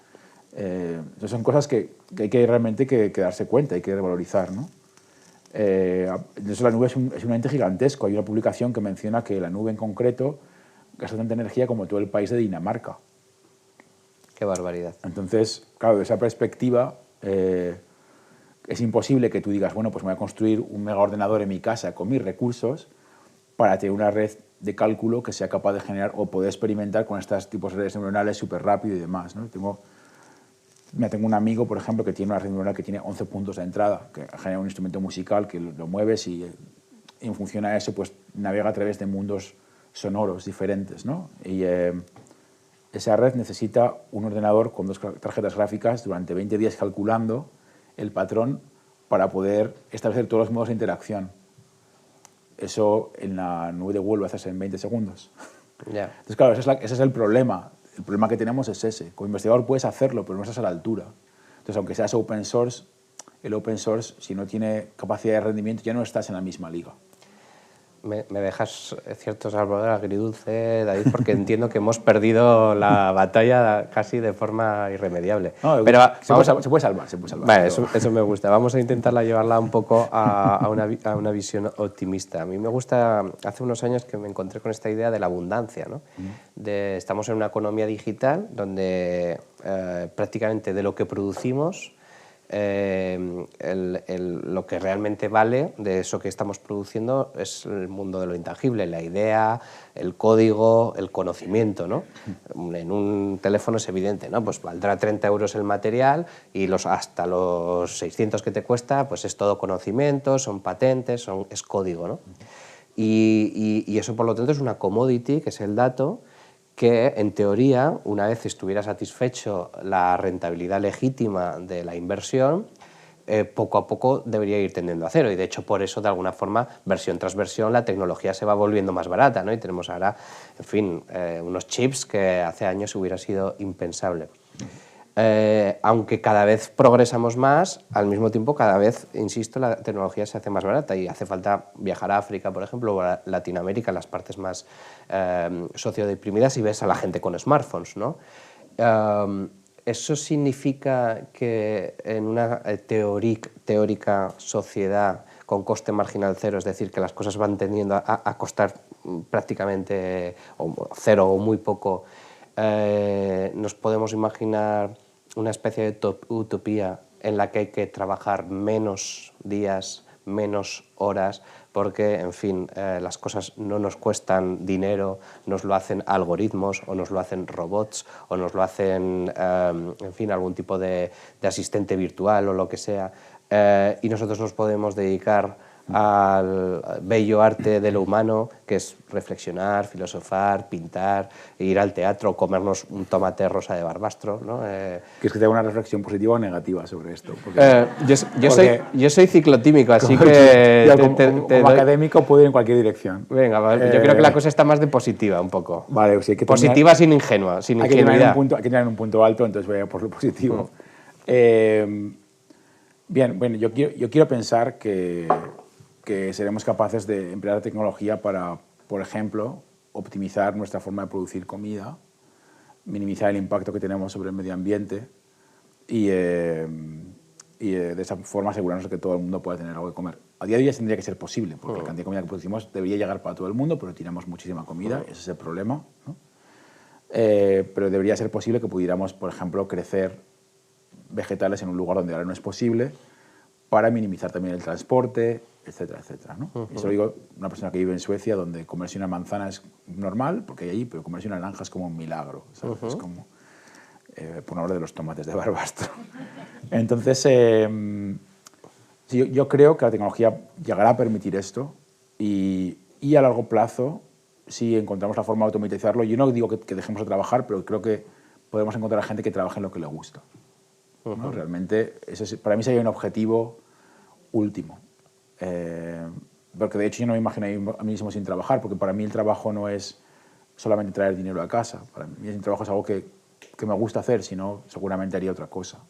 son cosas que hay que realmente darse cuenta, hay que revalorizar, ¿no? Entonces la nube es un ente gigantesco. Hay una publicación que menciona que la nube en concreto gasta tanta energía como todo el país de Dinamarca. Qué barbaridad. Entonces, claro, de esa perspectiva es imposible que tú digas, bueno, pues me voy a construir un megaordenador en mi casa con mis recursos para tener una red de cálculo que sea capaz de generar o poder experimentar con estos tipos de redes neuronales súper rápido y demás, ¿no? Tengo un amigo, por ejemplo, que tiene una red neuronal que tiene 11 puntos de entrada, que genera un instrumento musical que lo mueves y en función a eso pues navega a través de mundos sonoros diferentes, ¿no? Y esa red necesita un ordenador con 2 tarjetas gráficas durante 20 días calculando el patrón para poder establecer todos los modos de interacción. Eso en la nube de Google lo haces en 20 segundos. Yeah. Entonces, claro, ese es el problema. El problema que tenemos es ese. Como investigador puedes hacerlo, pero no estás a la altura. Entonces, aunque seas open source, el open source, si no tiene capacidad de rendimiento, ya no estás en la misma liga. Me dejas cierto sabor agridulce, David, porque entiendo que hemos perdido la batalla casi de forma irremediable. No, pero se puede salvar. Vale, eso me gusta. Vamos a intentarla llevarla un poco a una visión optimista. A mí me gusta, hace unos años que me encontré con esta idea de la abundancia, ¿no? Estamos en una economía digital donde prácticamente de lo que producimos, lo que realmente vale de eso que estamos produciendo es el mundo de lo intangible, la idea, el código, el conocimiento, ¿no? En un teléfono es evidente, ¿no? Pues valdrá 30 euros el material y hasta los 600 que te cuesta, pues es todo conocimiento, son patentes, es código, ¿no? Y eso, por lo tanto, es una commodity, que es el dato, que en teoría, una vez estuviera satisfecho la rentabilidad legítima de la inversión, poco a poco debería ir tendiendo a cero. Y de hecho, por eso, de alguna forma, versión tras versión, la tecnología se va volviendo más barata, ¿no? Y tenemos ahora, en fin, unos chips que hace años hubiera sido impensable. aunque cada vez progresamos más, al mismo tiempo cada vez, insisto, la tecnología se hace más barata y hace falta viajar a África, por ejemplo, o a Latinoamérica, las partes más sociodeprimidas, y ves a la gente con smartphones, ¿no? ¿Eso significa que en una teórica sociedad con coste marginal cero, es decir, que las cosas van tendiendo a costar prácticamente cero o muy poco, nos podemos imaginar una especie de utopía en la que hay que trabajar menos días, menos horas, porque, en fin, las cosas no nos cuestan dinero, nos lo hacen algoritmos, o nos lo hacen robots, o nos lo hacen, en fin, algún tipo de asistente virtual o lo que sea, y nosotros nos podemos dedicar al bello arte de lo humano, que es reflexionar, filosofar, pintar, ir al teatro, comernos un tomate rosa de Barbastro, ¿no? ¿Quieres que te haga una reflexión positiva o negativa sobre esto? Porque, yo soy ciclotímico, así que... como académico puedo ir en cualquier dirección. Venga, vale, yo creo que la cosa está más de positiva, un poco. Vale, pues hay que positiva sin ingenua, sin ingenuidad. Hay que tener un punto alto, entonces voy a por lo positivo. Bien, bueno, yo quiero pensar que seremos capaces de emplear la tecnología para, por ejemplo, optimizar nuestra forma de producir comida, minimizar el impacto que tenemos sobre el medio ambiente y de esa forma asegurarnos de que todo el mundo pueda tener algo de comer. A día de hoy tendría que ser posible, porque la cantidad de comida que producimos debería llegar para todo el mundo, pero tiramos muchísima comida, ese es el problema, ¿no? Pero debería ser posible que pudiéramos, por ejemplo, crecer vegetales en un lugar donde ahora no es posible, para minimizar también el transporte, etcétera, etcétera, ¿no? Eso lo digo una persona que vive en Suecia, donde comerse una manzana es normal, porque hay ahí, pero comerse una naranja es como un milagro, ¿sabes? Es como, por no hablar de los tomates de Barbastro. Entonces, sí, yo creo que la tecnología llegará a permitir esto y a largo plazo, si encontramos la forma de automatizarlo, yo no digo que dejemos de trabajar, pero creo que podemos encontrar a gente que trabaje en lo que le gusta, ¿no? Realmente, para mí sería un objetivo último. Porque de hecho yo no me imagino a mí mismo sin trabajar, porque para mí el trabajo no es solamente traer dinero a casa. Para mí el trabajo es algo que me gusta hacer, si no seguramente haría otra cosa.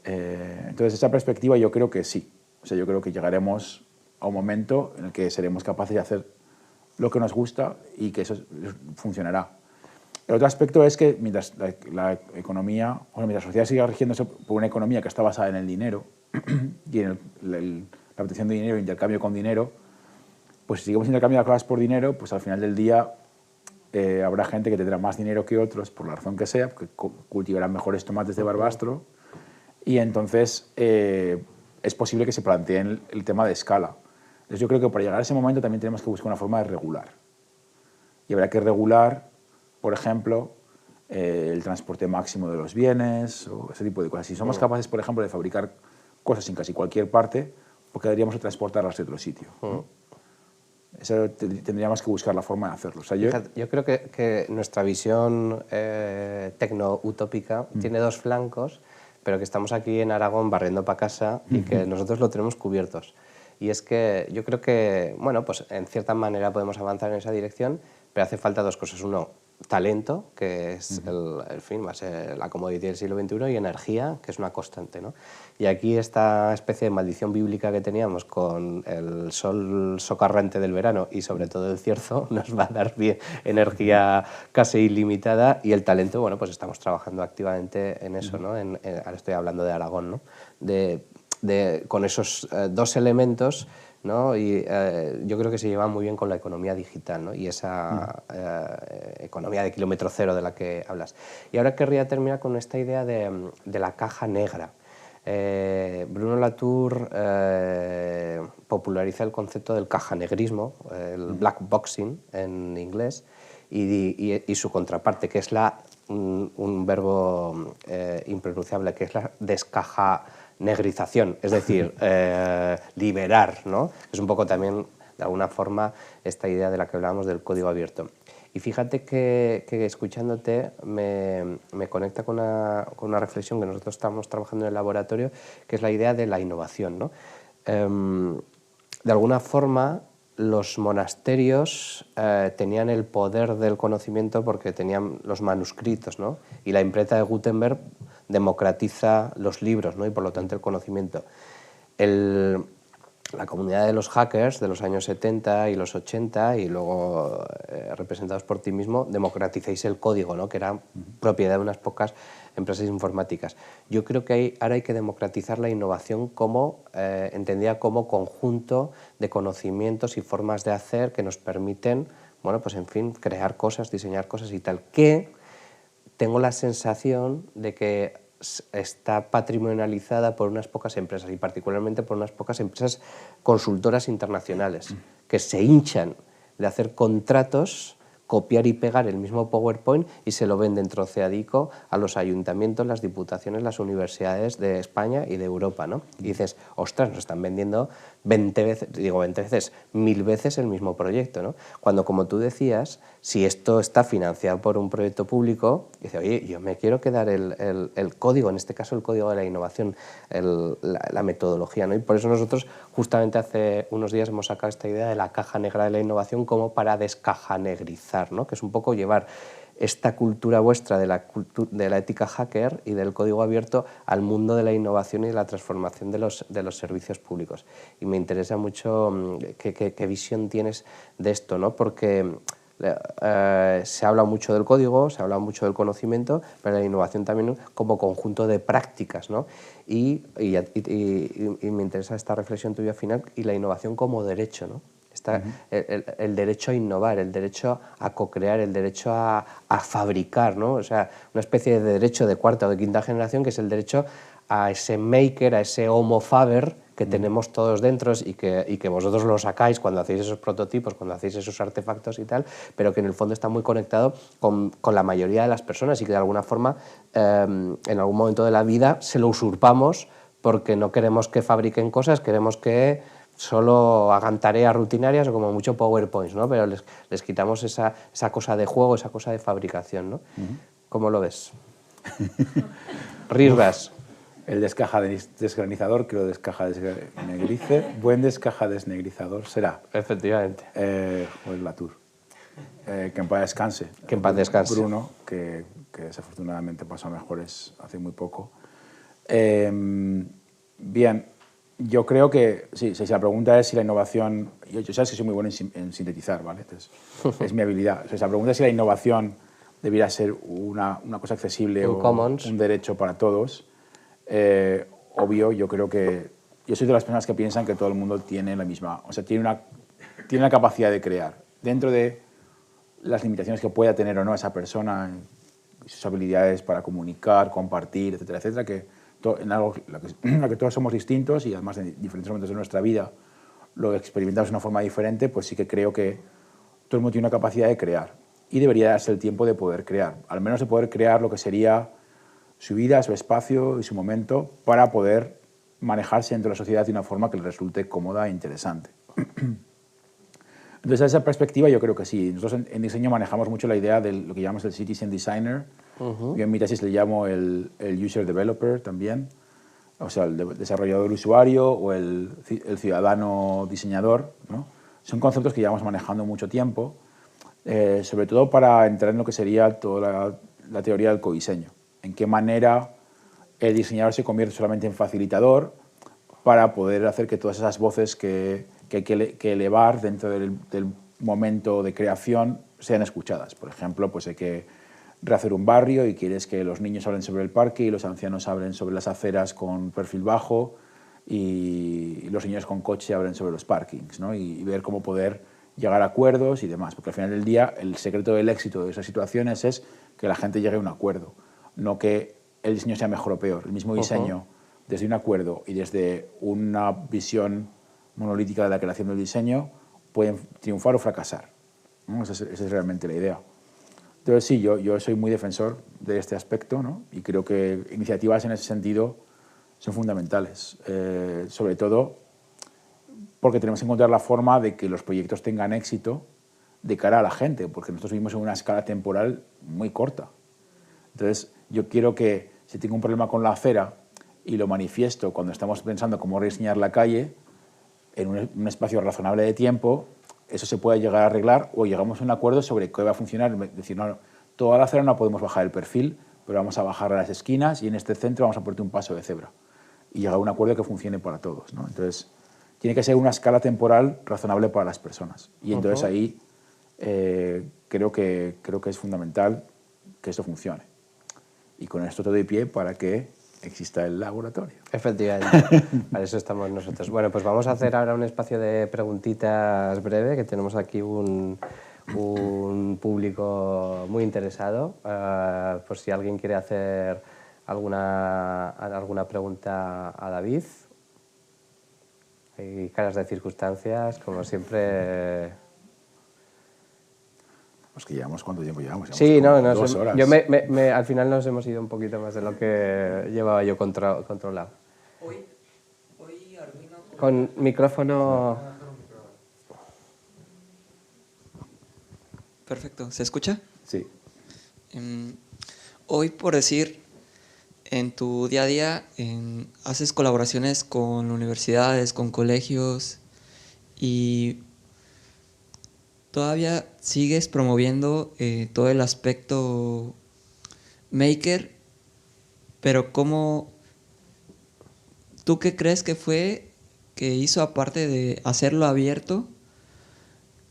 Entonces esa perspectiva yo creo que sí. O sea, yo creo que llegaremos a un momento en el que seremos capaces de hacer lo que nos gusta y que eso funcionará. El otro aspecto es que mientras la economía, o mientras la sociedad siga rigiéndose por una economía que está basada en el dinero y en la obtención de dinero e intercambio con dinero, pues si seguimos intercambiando cosas por dinero, pues al final del día habrá gente que tendrá más dinero que otros, por la razón que sea, porque cultivarán mejores tomates de Barbastro, y entonces es posible que se planteen el tema de escala. Entonces yo creo que para llegar a ese momento también tenemos que buscar una forma de regular. Y habrá que regular, por ejemplo, el transporte máximo de los bienes o ese tipo de cosas. Si somos capaces, por ejemplo, de fabricar cosas en casi cualquier parte, ¿por qué deberíamos transportarlas de otro sitio? Eso tendríamos que buscar la forma de hacerlo. O sea, yo creo que nuestra visión tecno-utópica tiene dos flancos, pero que estamos aquí en Aragón barriendo para casa y que nosotros lo tenemos cubiertos. Y es que yo creo que, bueno, pues en cierta manera podemos avanzar en esa dirección, pero hace falta dos cosas. Uno, talento, que es el fin, va a ser la commodity del siglo XXI, y energía, que es una constante, ¿no? Y aquí esta especie de maldición bíblica que teníamos con el sol socarrante del verano y sobre todo el cierzo nos va a dar bien energía casi ilimitada, y el talento, bueno, pues estamos trabajando activamente en eso, ¿no? Ahora estoy hablando de Aragón, ¿no? Con esos dos elementos, ¿no? Y yo creo que se lleva muy bien con la economía digital, ¿no? Y esa economía de kilómetro cero de la que hablas. Y ahora querría terminar con esta idea de la caja negra. Bruno Latour populariza el concepto del cajanegrismo, el black boxing en inglés, y su contraparte, que es un verbo impronunciable, que es la descajanegrización, es decir, liberar, ¿no? Es un poco también, de alguna forma, esta idea de la que hablábamos del código abierto. Y fíjate que escuchándote me conecta con una reflexión que nosotros estamos trabajando en el laboratorio, que es la idea de la innovación, ¿no? De alguna forma, los monasterios tenían el poder del conocimiento porque tenían los manuscritos, ¿no? Y la imprenta de Gutenberg democratiza los libros, ¿no? Y por lo tanto el conocimiento. La comunidad de los hackers de los años 70 y los 80 y luego representados por ti mismo, democratizáis el código, ¿no? Que era propiedad de unas pocas empresas informáticas. Yo creo que ahora hay que democratizar la innovación como, entendida como conjunto de conocimientos y formas de hacer que nos permiten, bueno, pues en fin, crear cosas, diseñar cosas y tal, que tengo la sensación de que está patrimonializada por unas pocas empresas y particularmente por unas pocas empresas consultoras internacionales que se hinchan de hacer contratos, copiar y pegar el mismo PowerPoint y se lo venden troceadico a los ayuntamientos, las diputaciones, las universidades de España y de Europa, ¿no? Y dices, ostras, nos están vendiendo 20 veces, digo 20 veces, 1000 veces el mismo proyecto, ¿no? Cuando, como tú decías, si esto está financiado por un proyecto público, dice, oye, yo me quiero quedar el código, en este caso el código de la innovación, la metodología, ¿no? Y por eso nosotros justamente hace unos días hemos sacado esta idea de la caja negra de la innovación como para descajanegrizar, ¿no? Que es un poco llevar esta cultura vuestra de la ética hacker y del código abierto al mundo de la innovación y de la transformación de los servicios públicos. Y me interesa mucho qué visión tienes de esto, ¿no? Porque se habla mucho del código, se habla mucho del conocimiento, pero la innovación también como conjunto de prácticas, ¿no? Y me interesa esta reflexión tuya final y la innovación como derecho, ¿no? Está el derecho a innovar, el derecho a co-crear, el derecho a fabricar, ¿no? O sea, una especie de derecho de cuarta o de quinta generación que es el derecho a ese maker, a ese homo faber que tenemos todos dentro y que vosotros lo sacáis cuando hacéis esos prototipos, cuando hacéis esos artefactos y tal, pero que en el fondo está muy conectado con la mayoría de las personas y que de alguna forma en algún momento de la vida se lo usurpamos porque no queremos que fabriquen cosas, queremos que solo hagan tareas rutinarias o como mucho PowerPoints, ¿no? Pero les quitamos esa cosa de juego, esa cosa de fabricación, ¿no? ¿Cómo lo ves? Risgas. El desgranizador que lo desnegrice. Buen desnegrizador será. Efectivamente. Joel Latour. Que en paz descanse. Que en paz descanse. Bruno, que desafortunadamente pasó a mejores hace muy poco. Bien, yo creo que, sí, si la pregunta es si la innovación... Yo sabes que soy muy bueno en sintetizar, ¿vale? Entonces, es mi habilidad. O sea, si la pregunta es si la innovación debiera ser una cosa accesible o un derecho para todos, obvio, yo creo que... Yo soy de las personas que piensan que todo el mundo tiene la misma... O sea, tiene la capacidad de crear. Dentro de las limitaciones que pueda tener o no esa persona, sus habilidades para comunicar, compartir, etcétera, etcétera, que en algo en la que todos somos distintos y además en diferentes momentos de nuestra vida lo experimentamos de una forma diferente, pues sí que creo que todo el mundo tiene una capacidad de crear y debería darse el tiempo de poder crear, al menos de poder crear lo que sería su vida, su espacio y su momento para poder manejarse dentro de la sociedad de una forma que le resulte cómoda e interesante. Entonces, desde esa perspectiva yo creo que sí. Nosotros en diseño manejamos mucho la idea de lo que llamamos el citizen designer. Yo en mi tesis le llamo el user developer también, o sea, el desarrollador usuario o el ciudadano diseñador, ¿no? Son conceptos que llevamos manejando mucho tiempo, sobre todo para entrar en lo que sería toda la teoría del codiseño. En qué manera el diseñador se convierte solamente en facilitador para poder hacer que todas esas voces que hay que elevar dentro del momento de creación sean escuchadas. Por ejemplo, pues hay que rehacer un barrio y quieres que los niños hablen sobre el parque y los ancianos hablen sobre las aceras con perfil bajo y los señores con coche hablen sobre los parkings, ¿no? Y ver cómo poder llegar a acuerdos y demás. Porque al final del día el secreto del éxito de esas situaciones es que la gente llegue a un acuerdo, no que el diseño sea mejor o peor. El mismo diseño, desde un acuerdo y desde una visión monolítica de la creación del diseño, pueden triunfar o fracasar, ¿no? Esa es realmente la idea. Entonces sí, yo soy muy defensor de este aspecto, ¿no? Y creo que iniciativas en ese sentido son fundamentales, sobre todo porque tenemos que encontrar la forma de que los proyectos tengan éxito de cara a la gente, porque nosotros vivimos en una escala temporal muy corta. Entonces yo quiero que si tengo un problema con la acera y lo manifiesto cuando estamos pensando cómo rediseñar la calle, en un espacio razonable de tiempo, eso se puede llegar a arreglar o llegamos a un acuerdo sobre qué va a funcionar. Es decir, no, toda la acera no podemos bajar el perfil, pero vamos a bajar a las esquinas y en este centro vamos a ponerte un paso de cebra. Y llegar a un acuerdo que funcione para todos, ¿no? Entonces, tiene que ser una escala temporal razonable para las personas. Y entonces ahí creo que es fundamental que esto funcione. Y con esto te doy pie para que exista el laboratorio. Efectivamente, para eso estamos nosotros. Bueno, pues vamos a hacer ahora un espacio de preguntitas breve, que tenemos aquí un público muy interesado. Por si alguien quiere hacer alguna pregunta a David. Hay caras de circunstancias, como siempre. Pues que llevamos, ¿cuánto tiempo llevamos? Sí, no, 2 horas. Al final nos hemos ido un poquito más de lo que llevaba yo controlado. Hoy Arduino... Con micrófono... Perfecto, ¿se escucha? Sí. Hoy, por decir, en tu día a día haces colaboraciones con universidades, con colegios y todavía sigues promoviendo todo el aspecto maker, pero ¿tú qué crees que fue que hizo, aparte de hacerlo abierto,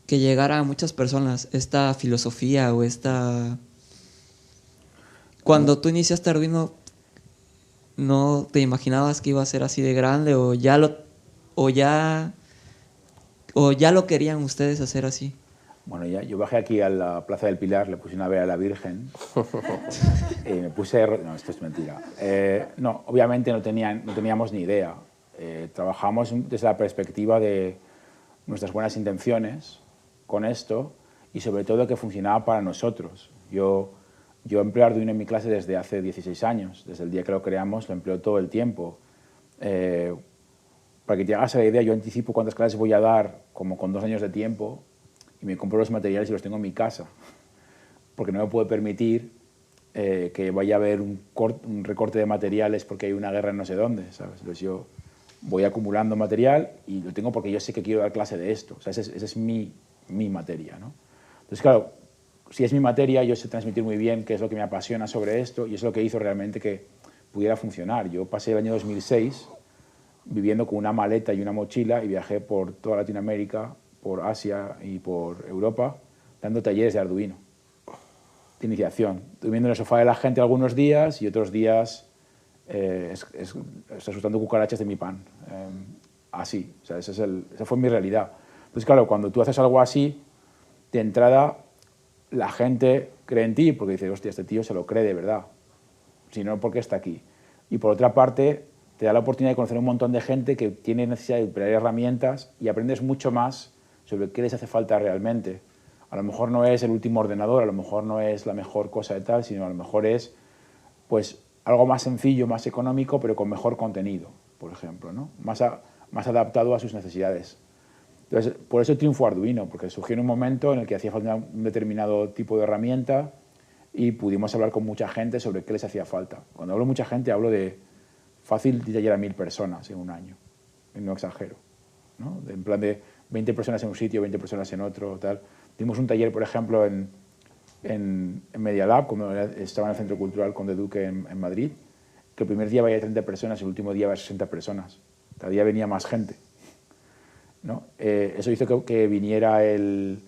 que llegara a muchas personas esta filosofía o esta... Cuando tú iniciaste Arduino, ¿no te imaginabas que iba a ser así de grande o ya lo querían ustedes hacer así? Bueno, yo bajé aquí a la Plaza del Pilar, le puse una vela a la Virgen y me puse... No, esto es mentira. No, obviamente no teníamos ni idea. Trabajamos desde la perspectiva de nuestras buenas intenciones con esto y sobre todo que funcionaba para nosotros. Yo empleo Arduino en mi clase desde hace 16 años. Desde el día que lo creamos lo empleo todo el tiempo. Para que te hagas la idea, yo anticipo cuántas clases voy a dar como con 2 años de tiempo y me compro los materiales y los tengo en mi casa, porque no me puedo permitir que vaya a haber un recorte de materiales porque hay una guerra en no sé dónde, ¿sabes? Entonces yo voy acumulando material y lo tengo porque yo sé que quiero dar clase de esto, o sea, esa es mi materia, ¿no? Entonces, claro, si es mi materia, yo sé transmitir muy bien qué es lo que me apasiona sobre esto y es lo que hizo realmente que pudiera funcionar. Yo pasé el año 2006 viviendo con una maleta y una mochila y viajé por toda Latinoamérica, por Asia y por Europa, dando talleres de Arduino, de iniciación, durmiendo en el sofá de la gente algunos días y otros días asustando cucarachas de mi pan. Así, o sea, esa fue mi realidad. Entonces, claro, cuando tú haces algo así, de entrada, la gente cree en ti porque dice, hostia, este tío se lo cree de verdad, si no, ¿por qué está aquí? Y por otra parte, te da la oportunidad de conocer un montón de gente que tiene necesidad de crear herramientas y aprendes mucho más sobre qué les hace falta realmente. A lo mejor no es el último ordenador, a lo mejor no es la mejor cosa de tal, sino a lo mejor es pues, algo más sencillo, más económico, pero con mejor contenido, por ejemplo, ¿no? Más adaptado a sus necesidades. Entonces, por eso triunfó Arduino, porque surgió en un momento en el que hacía falta un determinado tipo de herramienta y pudimos hablar con mucha gente sobre qué les hacía falta. Cuando hablo de mucha gente, hablo de fácil de taller a 1000 personas en un año, no exagero, ¿no? En plan de 20 personas en un sitio, 20 personas en otro, tal. Dimos un taller, por ejemplo, en Media Lab, cuando estaba en el Centro Cultural Conde Duque en Madrid, que el primer día había 30 personas y el último día había 60 personas. Cada día venía más gente, ¿no? Eso hizo que viniera el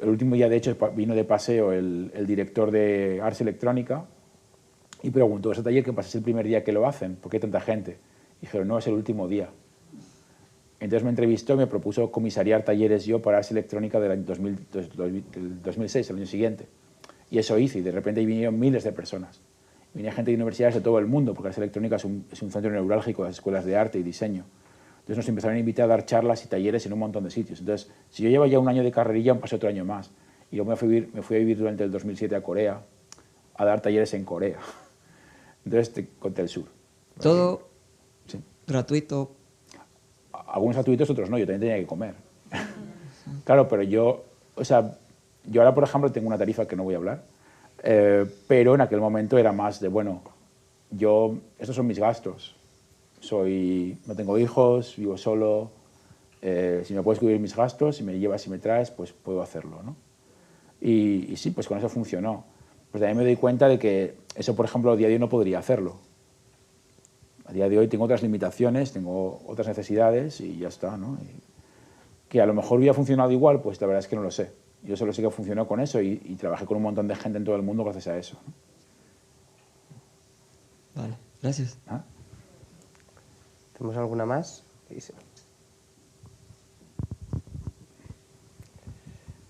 último día, de hecho, vino de paseo el director de Ars Electrónica y preguntó, ¿ese taller qué pasa? ¿Es el primer día que lo hacen? ¿Por qué hay tanta gente? Y dijeron, no, es el último día. Entonces me entrevistó y me propuso comisariar talleres yo para Ars Electrónica del 2006, el año siguiente. Y eso hice, y de repente vinieron miles de personas. Venía gente de universidades de todo el mundo, porque Ars Electrónica es un centro neurálgico de las escuelas de arte y diseño. Entonces nos empezaron a invitar a dar charlas y talleres en un montón de sitios. Entonces, si yo llevo ya un año de carrerilla, pasé otro año más. Y luego me fui a vivir durante el 2007 a Corea, a dar talleres en Corea. Entonces te conté el sur. Todo sí. Gratuito. Algunos gratuitos, otros no, yo también tenía que comer. Claro, pero yo ahora, por ejemplo, tengo una tarifa que no voy a hablar, pero en aquel momento era más de, bueno, estos son mis gastos. No tengo hijos, vivo solo, Si me puedes cubrir mis gastos, si me llevas y me traes, pues puedo hacerlo, ¿no? Y sí, pues con eso funcionó. Pues también me doy cuenta de que eso, por ejemplo, a día de hoy no podría hacerlo. A día de hoy tengo otras limitaciones, tengo otras necesidades y ya está, ¿no? Y que a lo mejor hubiera funcionado igual, pues la verdad es que no lo sé. Yo solo sé que funcionó con eso y trabajé con un montón de gente en todo el mundo gracias a eso, ¿no? Vale, gracias. ¿Ah? ¿Tenemos alguna más?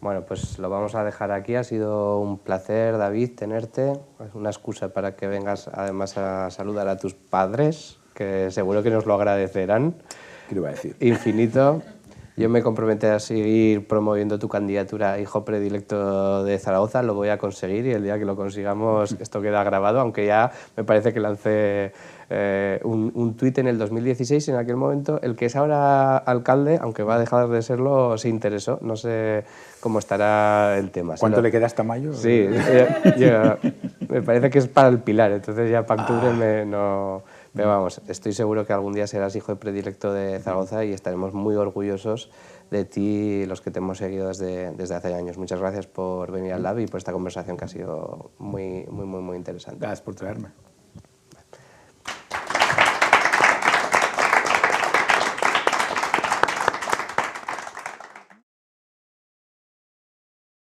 Bueno, pues lo vamos a dejar aquí. Ha sido un placer, David, tenerte. Es una excusa para que vengas además a saludar a tus padres, que seguro que nos lo agradecerán. ¿Qué le iba a decir? Infinito. Yo me comprometo a seguir promoviendo tu candidatura a hijo predilecto de Zaragoza. Lo voy a conseguir y el día que lo consigamos esto queda grabado, aunque ya me parece que lancé un tuit en el 2016. En aquel momento el que es ahora alcalde, aunque va a dejar de serlo, se interesó. No sé cómo estará el tema. ¿Cuánto le queda hasta mayo? Sí, me parece que es para el Pilar, entonces ya para octubre no... Pero vamos, estoy seguro que algún día serás hijo de predilecto de Zaragoza y estaremos muy orgullosos de ti, los que te hemos seguido desde hace años. Muchas gracias por venir al Lab y por esta conversación que ha sido muy interesante. Gracias por traerme.